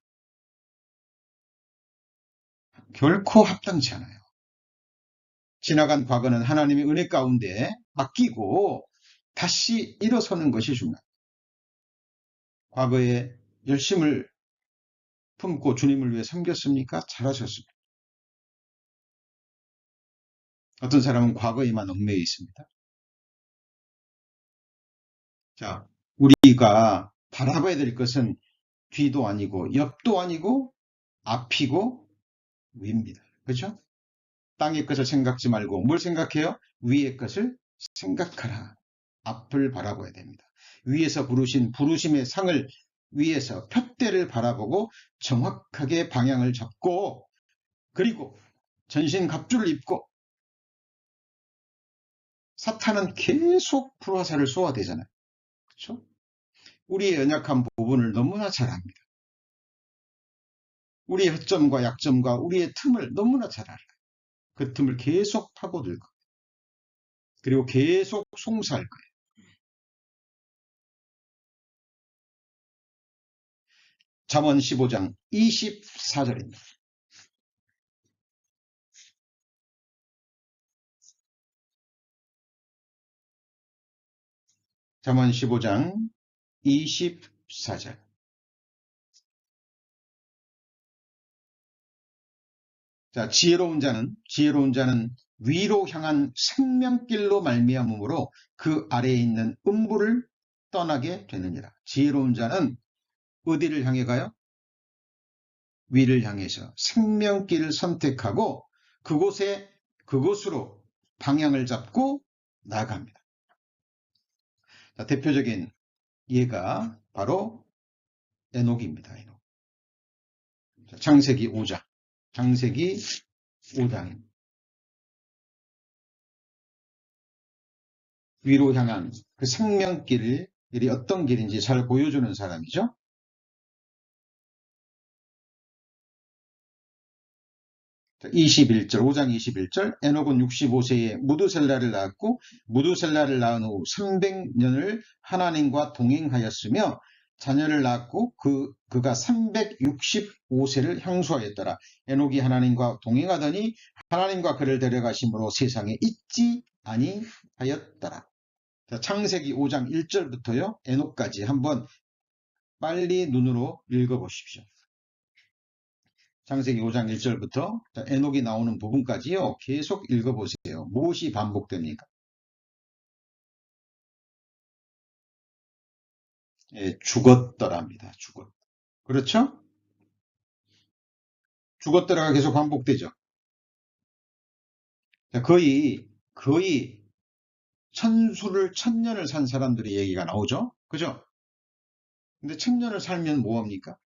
결코 합당치 않아요. 지나간 과거는 하나님의 은혜 가운데 맡기고 다시 일어서는 것이 중요합니다. 과거에 열심을 품고 주님을 위해 섬겼습니까? 잘하셨습니다. 어떤 사람은 과거에만 얽매여 있습니다. 자, 우리가 바라봐야 될 것은 뒤도 아니고 옆도 아니고 앞이고 위입니다. 그렇죠? 땅의 것을 생각지 말고 뭘 생각해요? 위의 것을 생각하라. 앞을 바라봐야 됩니다. 위에서 부르신 부르심의 상을 위에서 푯대를 바라보고 정확하게 방향을 잡고 그리고 전신갑주를 입고 사탄은 계속 불화살을 쏘아대잖아요. 그렇죠? 우리의 연약한 부분을 너무나 잘 압니다. 우리의 허점과 약점과 우리의 틈을 너무나 잘 알아요. 그 틈을 계속 파고들 거예요. 그리고 계속 송사할 거예요. 잠언 15장 24절입니다. 잠언 15장 24절. 자, 지혜로운 자는 위로 향한 생명길로 말미암음으로 그 아래에 있는 음부를 떠나게 되느니라. 지혜로운 자는 어디를 향해 가요? 위를 향해서 생명길을 선택하고 그곳으로 방향을 잡고 나아갑니다. 자, 대표적인 예가 바로 에녹입니다. 에녹. 창세기 5장. 창세기 5장. 위로 향한 그 생명길이 어떤 길인지 잘 보여주는 사람이죠. 21절, 5장 21절, 에녹은 65세에 무두셀라를 낳았고 무두셀라를 낳은 후 300년을 하나님과 동행하였으며 자녀를 낳았고 그가 365세를 향수하였더라. 에녹이 하나님과 동행하더니 하나님과 그를 데려가심으로 세상에 있지 아니하였더라. 자, 창세기 5장 1절부터요. 에녹까지 한번 빨리 눈으로 읽어보십시오. 창세기 5장 1절부터 에녹이 나오는 부분까지요. 계속 읽어보세요. 무엇이 반복됩니까? 예, 죽었더랍니다. 죽었. 그렇죠? 죽었더라가 계속 반복되죠. 거의 천년을 산 사람들의 얘기가 나오죠. 그죠? 근데 천년을 살면 뭐합니까?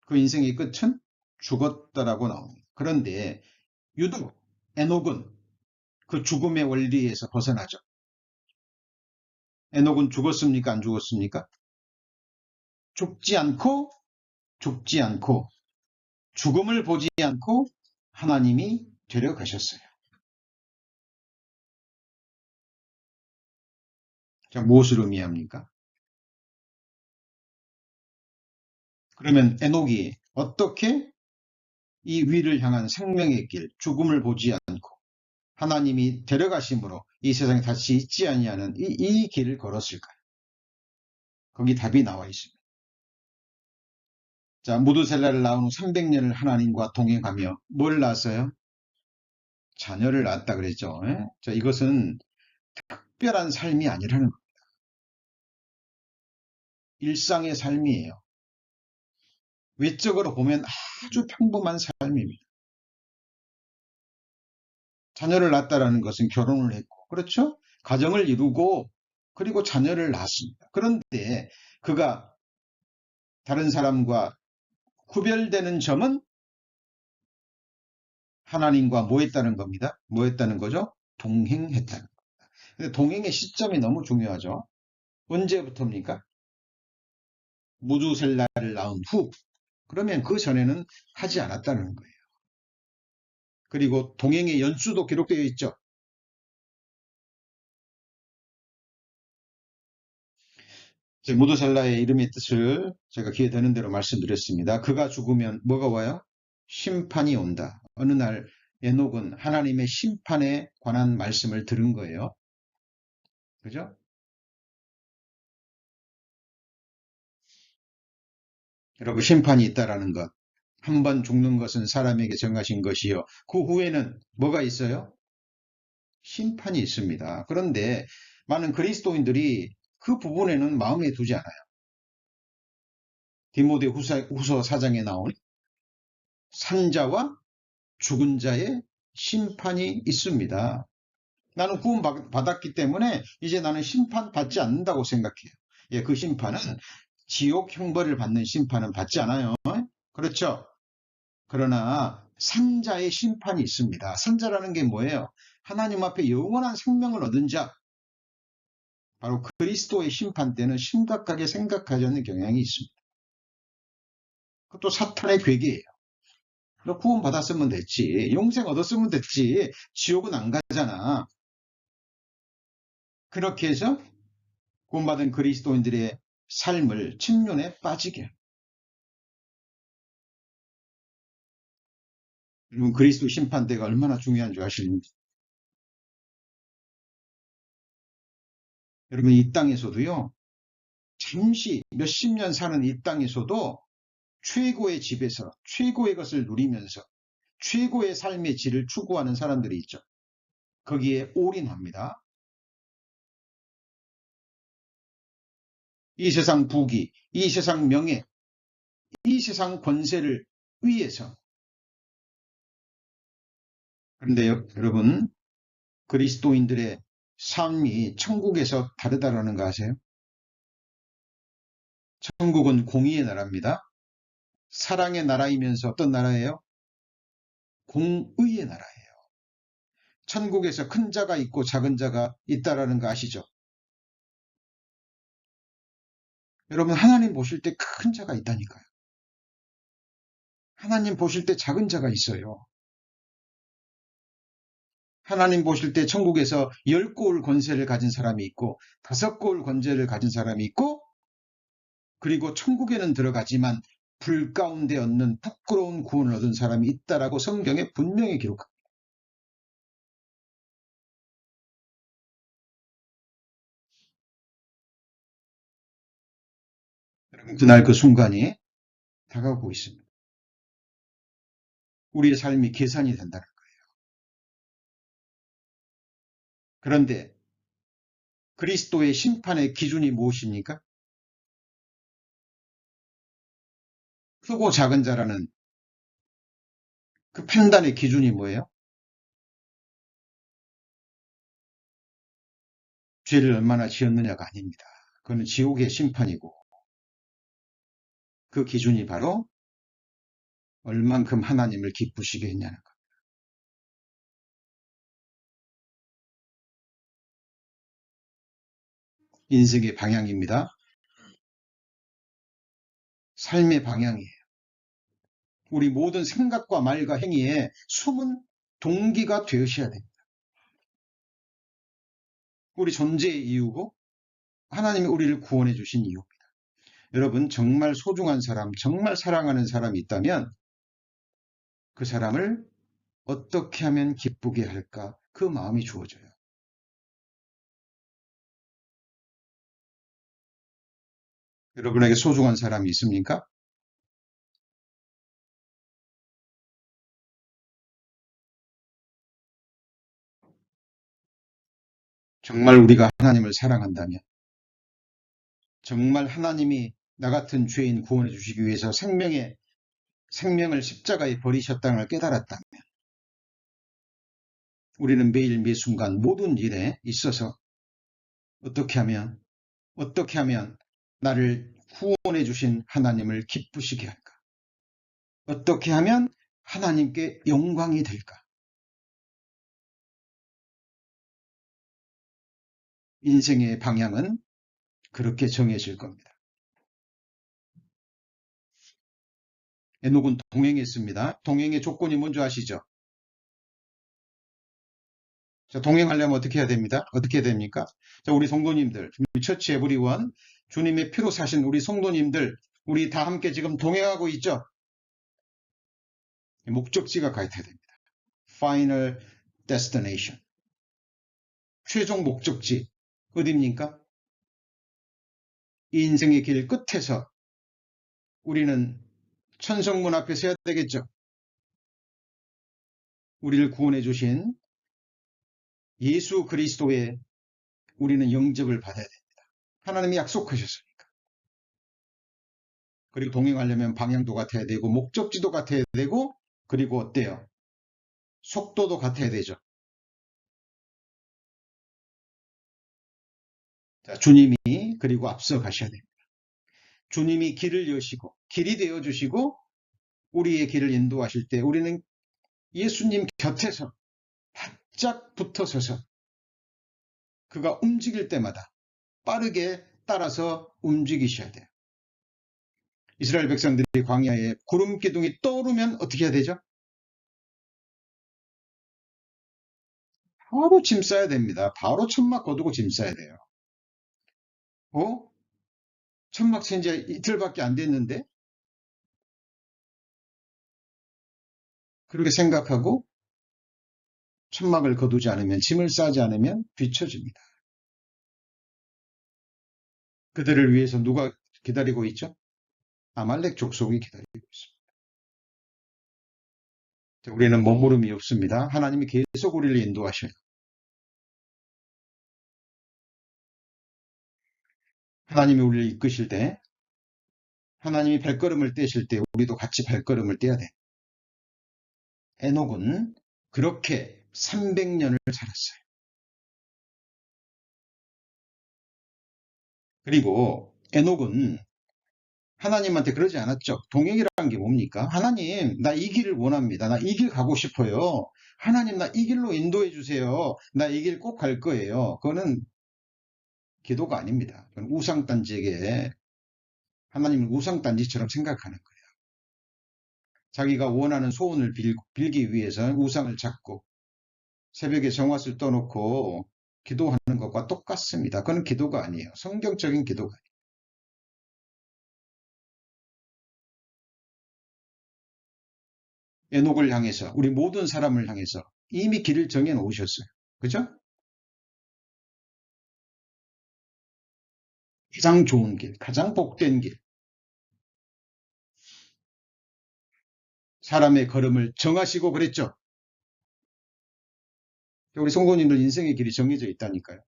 그 인생의 끝은 죽었다라고 나옵니다. 그런데 유독 에녹은 그 죽음의 원리에서 벗어나죠. 에녹은 죽었습니까? 안 죽었습니까? 죽지 않고 죽지 않고 죽음을 보지 않고 하나님이 데려가셨어요. 자, 무엇을 의미합니까? 그러면 에녹이 어떻게 이 위를 향한 생명의 길, 죽음을 보지 않고 하나님이 데려가심으로 이 세상에 다시 있지 아니하는 이 길을 걸었을까요? 거기 답이 나와 있습니다. 자, 무드셀라를 낳은 후 300년을 하나님과 동행하며 뭘 낳았어요? 자녀를 낳았다 그랬죠. 예? 자, 이것은 특별한 삶이 아니라는 거예요. 일상의 삶이에요. 외적으로 보면 아주 평범한 삶입니다. 자녀를 낳았다라는 것은 결혼을 했고, 그렇죠? 가정을 이루고, 그리고 자녀를 낳았습니다. 그런데 그가 다른 사람과 구별되는 점은 하나님과 뭐 했다는 겁니다. 뭐 했다는 거죠? 동행했다는 겁니다. 근데 동행의 시점이 너무 중요하죠. 언제부터입니까? 무두셀라를 낳은 후. 그러면 그 전에는 하지 않았다는 거예요. 그리고 동행의 연수도 기록되어 있죠. 무두셀라의 이름의 뜻을 제가 기회 되는 대로 말씀드렸습니다. 그가 죽으면 뭐가 와요? 심판이 온다. 어느 날 에녹은 하나님의 심판에 관한 말씀을 들은 거예요. 그죠? 여러분, 심판이 있다라는 것. 한 번 죽는 것은 사람에게 정하신 것이요. 그 후에는 뭐가 있어요? 심판이 있습니다. 그런데 많은 그리스도인들이 그 부분에는 마음에 두지 않아요. 디모데 후서 4장에 나온 산자와 죽은 자의 심판이 있습니다. 나는 구원받았기 때문에 이제 나는 심판받지 않는다고 생각해요. 예, 그 심판은 지옥 형벌을 받는 심판은 받지 않아요. 그렇죠? 그러나 산자의 심판이 있습니다. 산자라는 게 뭐예요? 하나님 앞에 영원한 생명을 얻은 자, 바로 그리스도의 심판 때는 심각하게 생각하지 않는 경향이 있습니다. 그것도 사탄의 괴계예요. 너 구원 받았으면 됐지. 영생 얻었으면 됐지. 지옥은 안 가잖아. 그렇게 해서 구원받은 그리스도인들의 삶을 침륜에 빠지게. 여러분, 그리스도 심판대가 얼마나 중요한 줄 아십니까? 여러분, 이 땅에서도요, 잠시 몇십 년 사는 이 땅에서도 최고의 집에서 최고의 것을 누리면서 최고의 삶의 질을 추구하는 사람들이 있죠. 거기에 올인합니다. 이 세상 부귀, 이 세상 명예, 이 세상 권세를 위해서. 그런데 여러분, 그리스도인들의 삶이 천국에서 다르다라는 거 아세요? 천국은 공의의 나라입니다. 사랑의 나라이면서 어떤 나라예요? 공의의 나라예요. 천국에서 큰 자가 있고 작은 자가 있다라는 거 아시죠? 여러분, 하나님 보실 때 큰 자가 있다니까요. 하나님 보실 때 작은 자가 있어요. 하나님 보실 때 천국에서 10고울 권세를 가진 사람이 있고 5고울 권세를 가진 사람이 있고, 그리고 천국에는 들어가지만 불 가운데 얻는 부끄러운 구원을 얻은 사람이 있다라고 성경에 분명히 기록합니다. 그날 그 순간이 다가오고 있습니다. 우리의 삶이 계산이 된다는 거예요. 그런데 그리스도의 심판의 기준이 무엇입니까? 크고 작은 자라는 그 판단의 기준이 뭐예요? 죄를 얼마나 지었느냐가 아닙니다. 그거는 지옥의 심판이고 그 기준이 바로 얼만큼 하나님을 기쁘시게 했냐는 것. 인생의 방향입니다. 삶의 방향이에요. 우리 모든 생각과 말과 행위에 숨은 동기가 되으셔야 됩니다. 우리 존재의 이유고 하나님이 우리를 구원해 주신 이유입니다. 여러분 정말 소중한 사람, 정말 사랑하는 사람이 있다면 그 사람을 어떻게 하면 기쁘게 할까? 그 마음이 주어져요. 여러분에게 소중한 사람이 있습니까? 정말 우리가 하나님을 사랑한다면, 정말 하나님이 나 같은 죄인 구원해 주시기 위해서 생명을 십자가에 버리셨다는 걸 깨달았다면, 우리는 매일 매 순간 모든 일에 있어서 어떻게 하면 나를 구원해 주신 하나님을 기쁘시게 할까? 어떻게 하면 하나님께 영광이 될까? 인생의 방향은 그렇게 정해질 겁니다. 에녹은 동행했습니다. 동행의 조건이 뭔지 아시죠? 자, 동행하려면 어떻게 해야 됩니다? 어떻게 해야 됩니까? 자, 우리 성도님들, 우리 처치 에브리원, 주님의 피로 사신 우리 성도님들, 우리 다 함께 지금 동행하고 있죠? 목적지가 가야 됩니다. Final destination. 최종 목적지. 어디입니까? 이 인생의 길 끝에서 우리는 천성문 앞에 서야 되겠죠? 우리를 구원해 주신 예수 그리스도의 우리는 영접을 받아야 됩니다. 하나님이 약속하셨으니까. 그리고 동행하려면 방향도 같아야 되고 목적지도 같아야 되고 그리고 어때요? 속도도 같아야 되죠. 자, 주님이 그리고 앞서 가셔야 됩니다. 주님이 길을 여시고 길이 되어 주시고 우리의 길을 인도하실 때 우리는 예수님 곁에서 바짝 붙어 서서 그가 움직일 때마다 빠르게 따라서 움직이셔야 돼요. 이스라엘 백성들이 광야에 구름 기둥이 떠오르면 어떻게 해야 되죠? 바로 짐 싸야 됩니다. 바로 천막 거두고 짐 싸야 돼요. 천막 친 지 이틀밖에 안 됐는데 그렇게 생각하고 천막을 거두지 않으면 짐을 싸지 않으면 뒤처집니다. 그들을 위해서 누가 기다리고 있죠? 아말렉 족속이 기다리고 있습니다. 우리는 머무름이 없습니다. 하나님이 계속 우리를 인도하셔요. 하나님이 우리를 이끄실 때 하나님이 발걸음을 떼실 때 우리도 같이 발걸음을 떼야 돼. 에녹은 그렇게 300년을 살았어요. 그리고 에녹은 하나님한테 그러지 않았죠. 동행이라는 게 뭡니까? 하나님, 나 이 길을 원합니다. 나 이 길 가고 싶어요. 하나님, 나 이 길로 인도해 주세요. 나 이 길 꼭 갈 거예요. 그거는 기도가 아닙니다. 그건 우상단지에게 하나님을 우상단지처럼 생각하는 거예요. 자기가 원하는 소원을 빌기 위해서 우상을 찾고 새벽에 정화를 떠놓고 기도하는 것과 똑같습니다. 그건 기도가 아니에요. 성경적인 기도가 아니에요. 에녹을 향해서 우리 모든 사람을 향해서 이미 길을 정해 놓으셨어요. 그죠? 가장 좋은 길, 가장 복된 길, 사람의 걸음을 정하시고 그랬죠. 우리 성도님들 인생의 길이 정해져 있다니까요.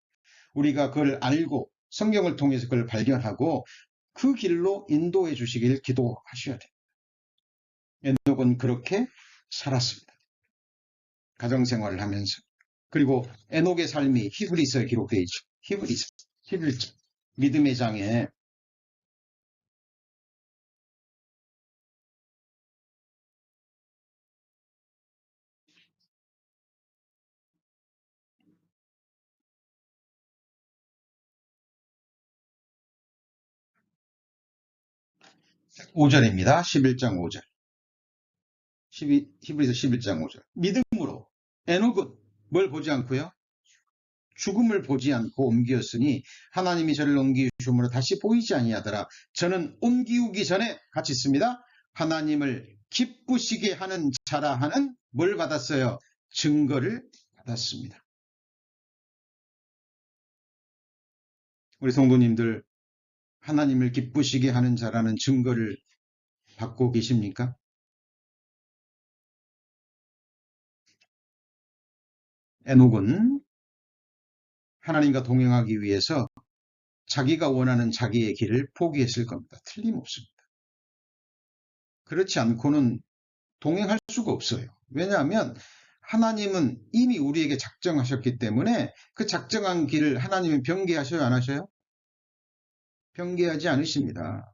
우리가 그걸 알고 성경을 통해서 그걸 발견하고 그 길로 인도해 주시길 기도하셔야 돼요. 에녹은 그렇게 살았습니다. 가정생활을 하면서. 그리고 에녹의 삶이 히브리서에 기록되어 있죠. 히브리서 11장. 믿음의 장에 5절입니다. 11장 5절. 히브리서 11장 5절. 믿음으로 에녹은 뭘 보지 않고요? 죽음을 보지 않고 옮기었으니 하나님이 저를 옮기심으로 다시 보이지 아니하더라. 저는 옮기우기 전에 같이 있습니다. 하나님을 기쁘시게 하는 자라 하는 뭘 받았어요? 증거를 받았습니다. 우리 성도님들 하나님을 기쁘시게 하는 자라는 증거를 받고 계십니까? 에녹은 하나님과 동행하기 위해서 자기가 원하는 자기의 길을 포기했을 겁니다. 틀림없습니다. 그렇지 않고는 동행할 수가 없어요. 왜냐하면 하나님은 이미 우리에게 작정하셨기 때문에 그 작정한 길을 하나님은 변개하셔요, 안 하셔요? 변개하지 않으십니다.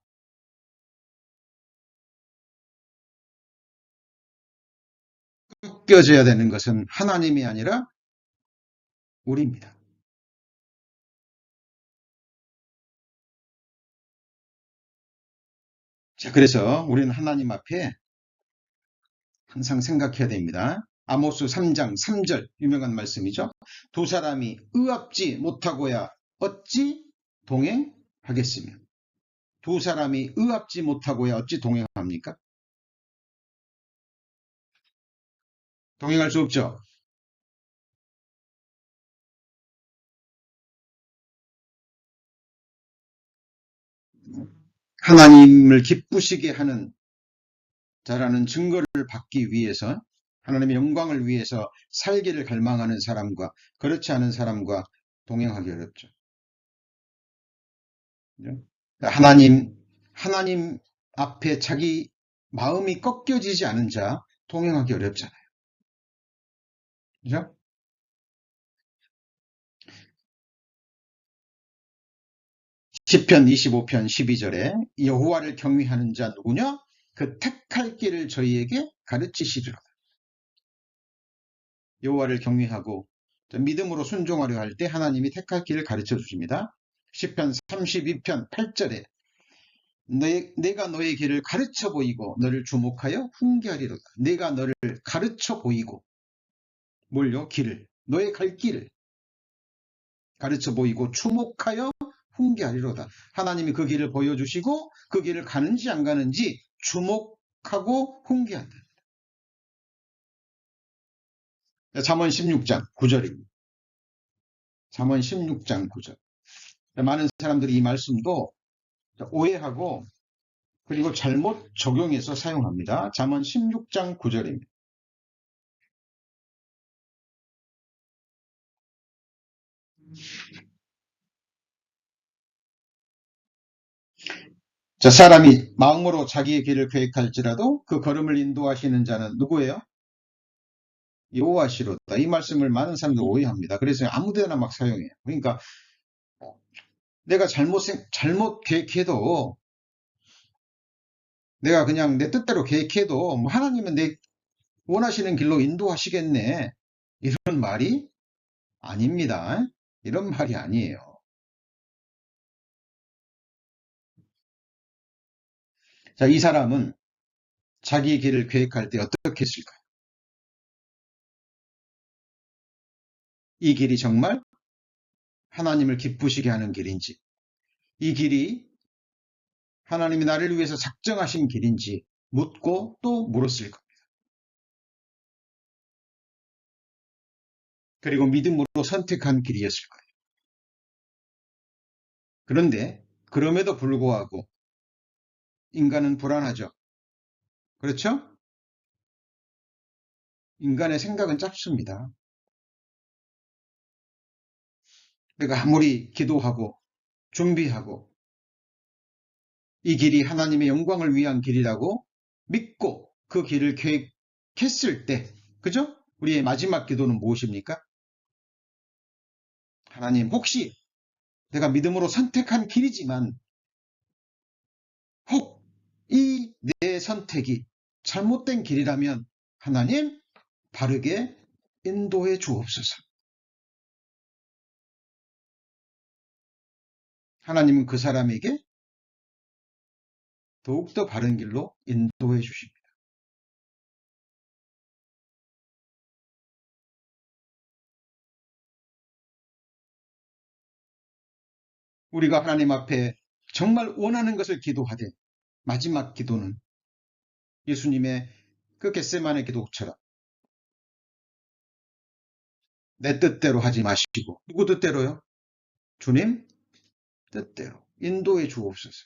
꺾여져야 되는 것은 하나님이 아니라 우리입니다. 자, 그래서 우리는 하나님 앞에 항상 생각해야 됩니다. 아모스 3장 3절 유명한 말씀이죠. 두 사람이 의합지 못하고야 어찌 동행하겠으며. 두 사람이 의합지 못하고야 어찌 동행합니까? 동행할 수 없죠. 하나님을 기쁘시게 하는 자라는 증거를 받기 위해서 하나님의 영광을 위해서 살기를 갈망하는 사람과 그렇지 않은 사람과 동행하기 어렵죠. 하나님 앞에 자기 마음이 꺾여지지 않은 자 동행하기 어렵잖아요. 그죠? 시편 25편 12절에 여호와를 경외하는 자 누구냐? 그 택할 길을 저희에게 가르치시리로다. 여호와를 경외하고 믿음으로 순종하려 할 때 하나님이 택할 길을 가르쳐 주십니다. 시편 32편 8절에 내가 너의 길을 가르쳐 보이고 너를 주목하여 훈계하리로다. 내가 너를 가르쳐 보이고 뭘요? 길을. 너의 갈 길을 가르쳐 보이고 주목하여 훈계하리로다. 하나님이 그 길을 보여주시고 그 길을 가는지 안 가는지 주목하고 훈계한다. 잠언 16장 9절입니다. 잠언 16장 9절. 많은 사람들이 이 말씀도 오해하고 그리고 잘못 적용해서 사용합니다. 잠언 16장 9절입니다. 자, 사람이 마음으로 자기의 길을 계획할지라도 그 걸음을 인도하시는 자는 누구예요? 여호와시로다. 이 말씀을 많은 사람들이 오해합니다. 그래서 아무데나 막 사용해요. 그러니까 내가 잘못 계획해도 내가 그냥 내 뜻대로 계획해도 뭐 하나님은 내 원하시는 길로 인도하시겠네. 이런 말이 아닙니다. 이런 말이 아니에요. 자, 이 사람은 자기 길을 계획할 때 어떻게 했을까요? 이 길이 정말 하나님을 기쁘시게 하는 길인지, 이 길이 하나님이 나를 위해서 작정하신 길인지 묻고 또 물었을 겁니다. 그리고 믿음으로 선택한 길이었을 거예요. 그런데 그럼에도 불구하고 인간은 불안하죠. 그렇죠? 인간의 생각은 짧습니다. 내가 아무리 기도하고 준비하고 이 길이 하나님의 영광을 위한 길이라고 믿고 그 길을 계획했을 때, 그죠? 우리의 마지막 기도는 무엇입니까? 하나님, 혹시 내가 믿음으로 선택한 길이지만 혹 이 내 선택이 잘못된 길이라면 하나님 바르게 인도해 주옵소서. 하나님은 그 사람에게 더욱더 바른 길로 인도해 주십니다. 우리가 하나님 앞에 정말 원하는 것을 기도하되 마지막 기도는 예수님의 그 겟세마네 기도처럼 내 뜻대로 하지 마시고 누구 뜻대로요? 주님 뜻대로 인도해 주옵소서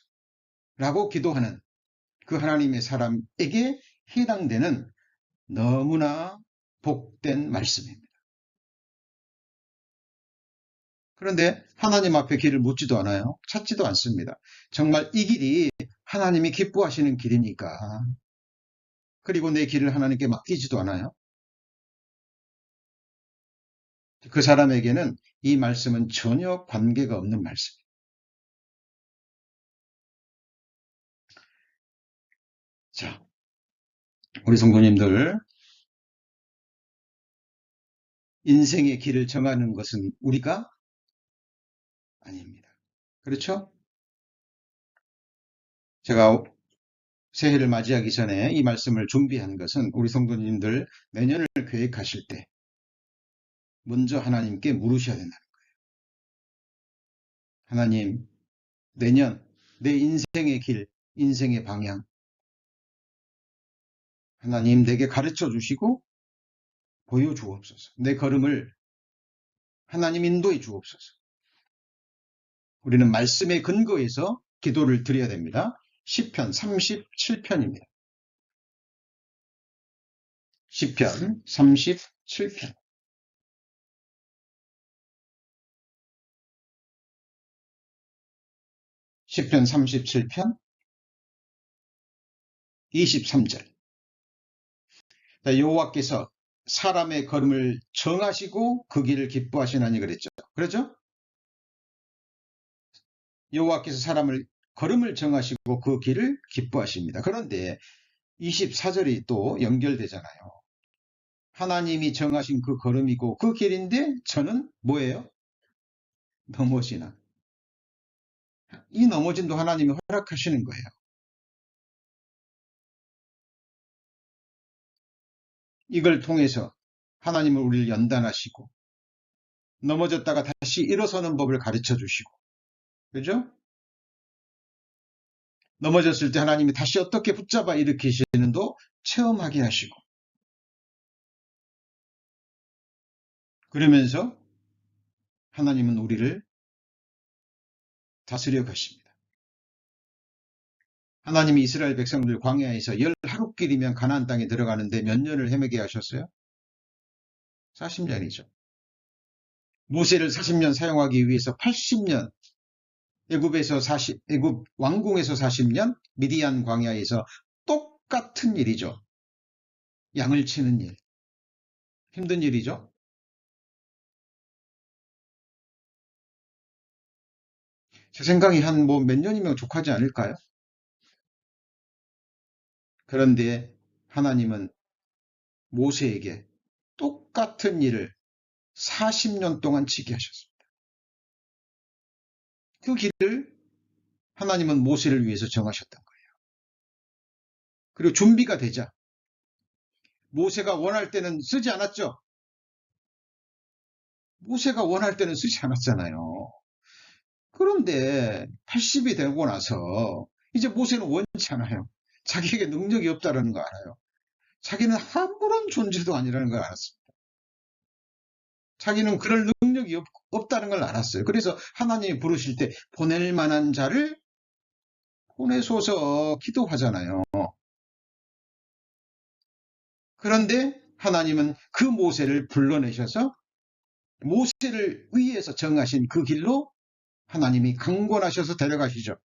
라고 기도하는 그 하나님의 사람에게 해당되는 너무나 복된 말씀입니다. 그런데 하나님 앞에 길을 묻지도 않아요. 찾지도 않습니다. 정말 이 길이 하나님이 기뻐하시는 길이니까. 그리고 내 길을 하나님께 맡기지도 않아요. 그 사람에게는 이 말씀은 전혀 관계가 없는 말씀이에요. 자, 우리 성도님들, 인생의 길을 정하는 것은 우리가 아닙니다. 그렇죠? 제가 새해를 맞이하기 전에 이 말씀을 준비한 것은 우리 성도님들 내년을 계획하실 때 먼저 하나님께 물으셔야 된다. 하나님, 내년 내 인생의 길, 인생의 방향 하나님 내게 가르쳐 주시고 보여주옵소서. 내 걸음을 하나님 인도해 주옵소서. 우리는 말씀의 근거에서 기도를 드려야 됩니다. 시편 37편입니다. 시편 37편. 시편 37편 23절. 여호와께서 사람의 걸음을 정하시고 그 길을 기뻐하시나니 그랬죠. 그렇죠? 여호와께서 사람을 걸음을 정하시고 그 길을 기뻐하십니다. 그런데 24절이 또 연결되잖아요. 하나님이 정하신 그 걸음이고 그 길인데 저는 뭐예요? 넘어지나. 이 넘어짐도 하나님이 허락하시는 거예요. 이걸 통해서 하나님은 우리를 연단하시고 넘어졌다가 다시 일어서는 법을 가르쳐 주시고, 그죠? 넘어졌을 때 하나님이 다시 어떻게 붙잡아 일으키시는도 체험하게 하시고, 그러면서 하나님은 우리를 다스려 가십니다. 하나님이 이스라엘 백성들 광야에서 10하루길이면 가나안 땅에 들어가는데 몇 년을 헤매게 하셨어요? 40년이죠. 모세를 40년 사용하기 위해서 80년, 애굽 왕궁에서 40년, 미디안 광야에서 똑같은 일이죠. 양을 치는 일. 힘든 일이죠. 제 생각이 한 몇 년이면 족하지 않을까요? 그런데 하나님은 모세에게 똑같은 일을 40년 동안 지게 하셨습니다. 그 길을 하나님은 모세를 위해서 정하셨던 거예요. 그리고 준비가 되자 모세가 원할 때는 쓰지 않았죠. 모세가 원할 때는 쓰지 않았잖아요. 그런데 80이 되고 나서 이제 모세는 원치 않아요. 자기에게 능력이 없다는 거 알아요. 자기는 아무런 존재도 아니라는 걸 알았습니다. 자기는 그럴 능력이 없다는 걸 알았어요. 그래서 하나님이 부르실 때 보낼 만한 자를 보내소서 기도하잖아요. 그런데 하나님은 그 모세를 불러내셔서 모세를 위해서 정하신 그 길로 하나님이 강권하셔서 데려가시죠.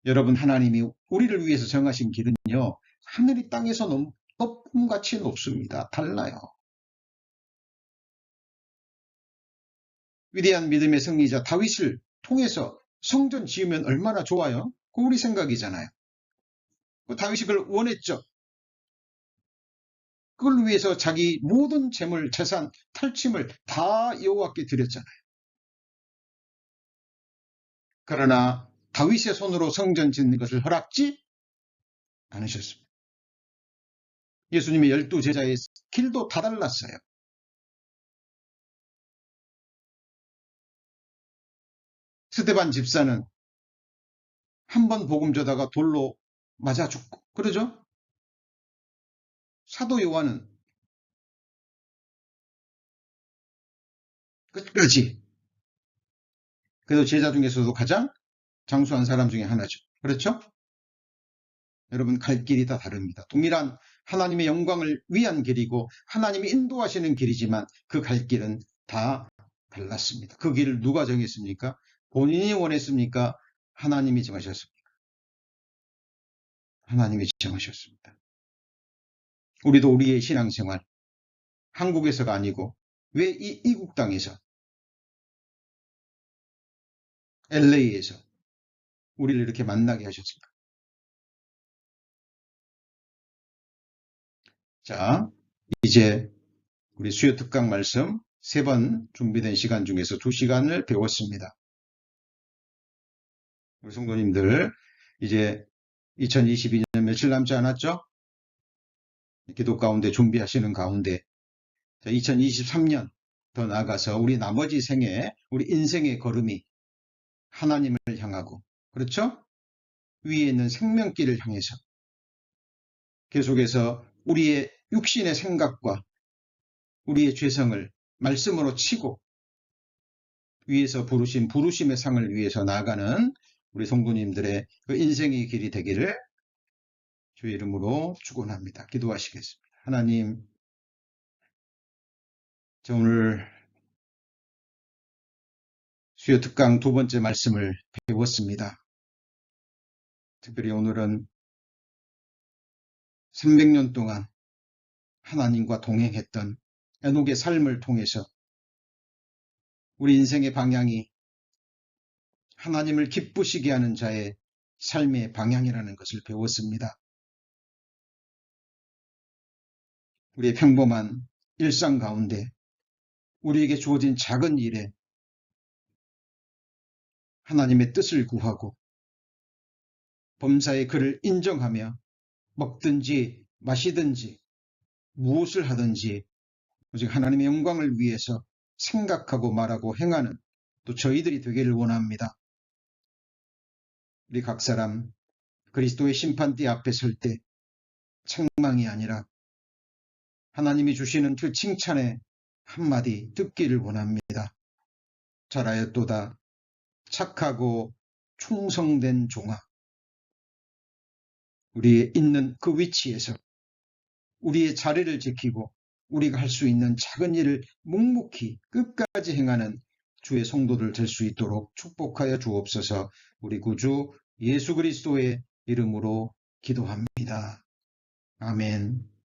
여러분, 하나님이 우리를 위해서 정하신 길은요, 하늘이 땅에서 높음같이 높습니다. 달라요. 위대한 믿음의 승리자 다윗을 통해서 성전 지으면 얼마나 좋아요? 그 우리 생각이잖아요. 그 다윗이 그걸 원했죠. 그걸 위해서 자기 모든 재물, 재산, 탈취물 다 여호와께 드렸잖아요. 그러나 다윗의 손으로 성전 짓는 것을 허락지 않으셨습니다. 예수님의 12제자의 길도 다 달랐어요. 스데반 집사는 한 번 복음 전하다가 돌로 맞아 죽고, 그러죠? 사도 요한은 끝까지, 그래도 제자 중에서도 가장 장수한 사람 중에 하나죠. 그렇죠? 여러분, 갈 길이 다 다릅니다. 동일한 하나님의 영광을 위한 길이고 하나님이 인도하시는 길이지만 그 갈 길은 다 달랐습니다. 그 길을 누가 정했습니까? 본인이 원했습니까? 하나님이 정하셨습니까? 하나님이 정하셨습니다. 우리도 우리의 신앙생활, 한국에서가 아니고 왜 이국 땅에서, LA에서 우리를 이렇게 만나게 하셨습니까? 자, 이제 우리 수요 특강 말씀 3번 준비된 시간 중에서 2시간을 배웠습니다. 우리 성도님들, 이제 2022년 며칠 남지 않았죠? 기도 가운데 준비하시는 가운데 2023년 더 나아가서 우리 나머지 생에 우리 인생의 걸음이 하나님을 향하고, 그렇죠? 위에 있는 생명길을 향해서 계속해서 우리의 육신의 생각과 우리의 죄성을 말씀으로 치고 위에서 부르신 부르심의 상을 위해서 나아가는 우리 성도님들의 그 인생의 길이 되기를 주의 이름으로 축원합니다. 기도하시겠습니다. 하나님, 저 오늘 수요 특강 2번째 말씀을 배웠습니다. 특별히 오늘은 300년 동안 하나님과 동행했던 에녹의 삶을 통해서 우리 인생의 방향이 하나님을 기쁘시게 하는 자의 삶의 방향이라는 것을 배웠습니다. 우리의 평범한 일상 가운데 우리에게 주어진 작은 일에 하나님의 뜻을 구하고 범사의 그를 인정하며 먹든지 마시든지 무엇을 하든지 오직 하나님의 영광을 위해서 생각하고 말하고 행하는 또 저희들이 되기를 원합니다. 우리 각 사람 그리스도의 심판대 앞에 설 때 책망이 아니라 하나님이 주시는 그 칭찬의 한마디 듣기를 원합니다. 잘하였도다 착하고 충성된 종아. 우리 있는 그 위치에서 우리의 자리를 지키고 우리가 할 수 있는 작은 일을 묵묵히 끝까지 행하는 주의 성도들 될 수 있도록 축복하여 주옵소서. 우리 구주 예수 그리스도의 이름으로 기도합니다. 아멘.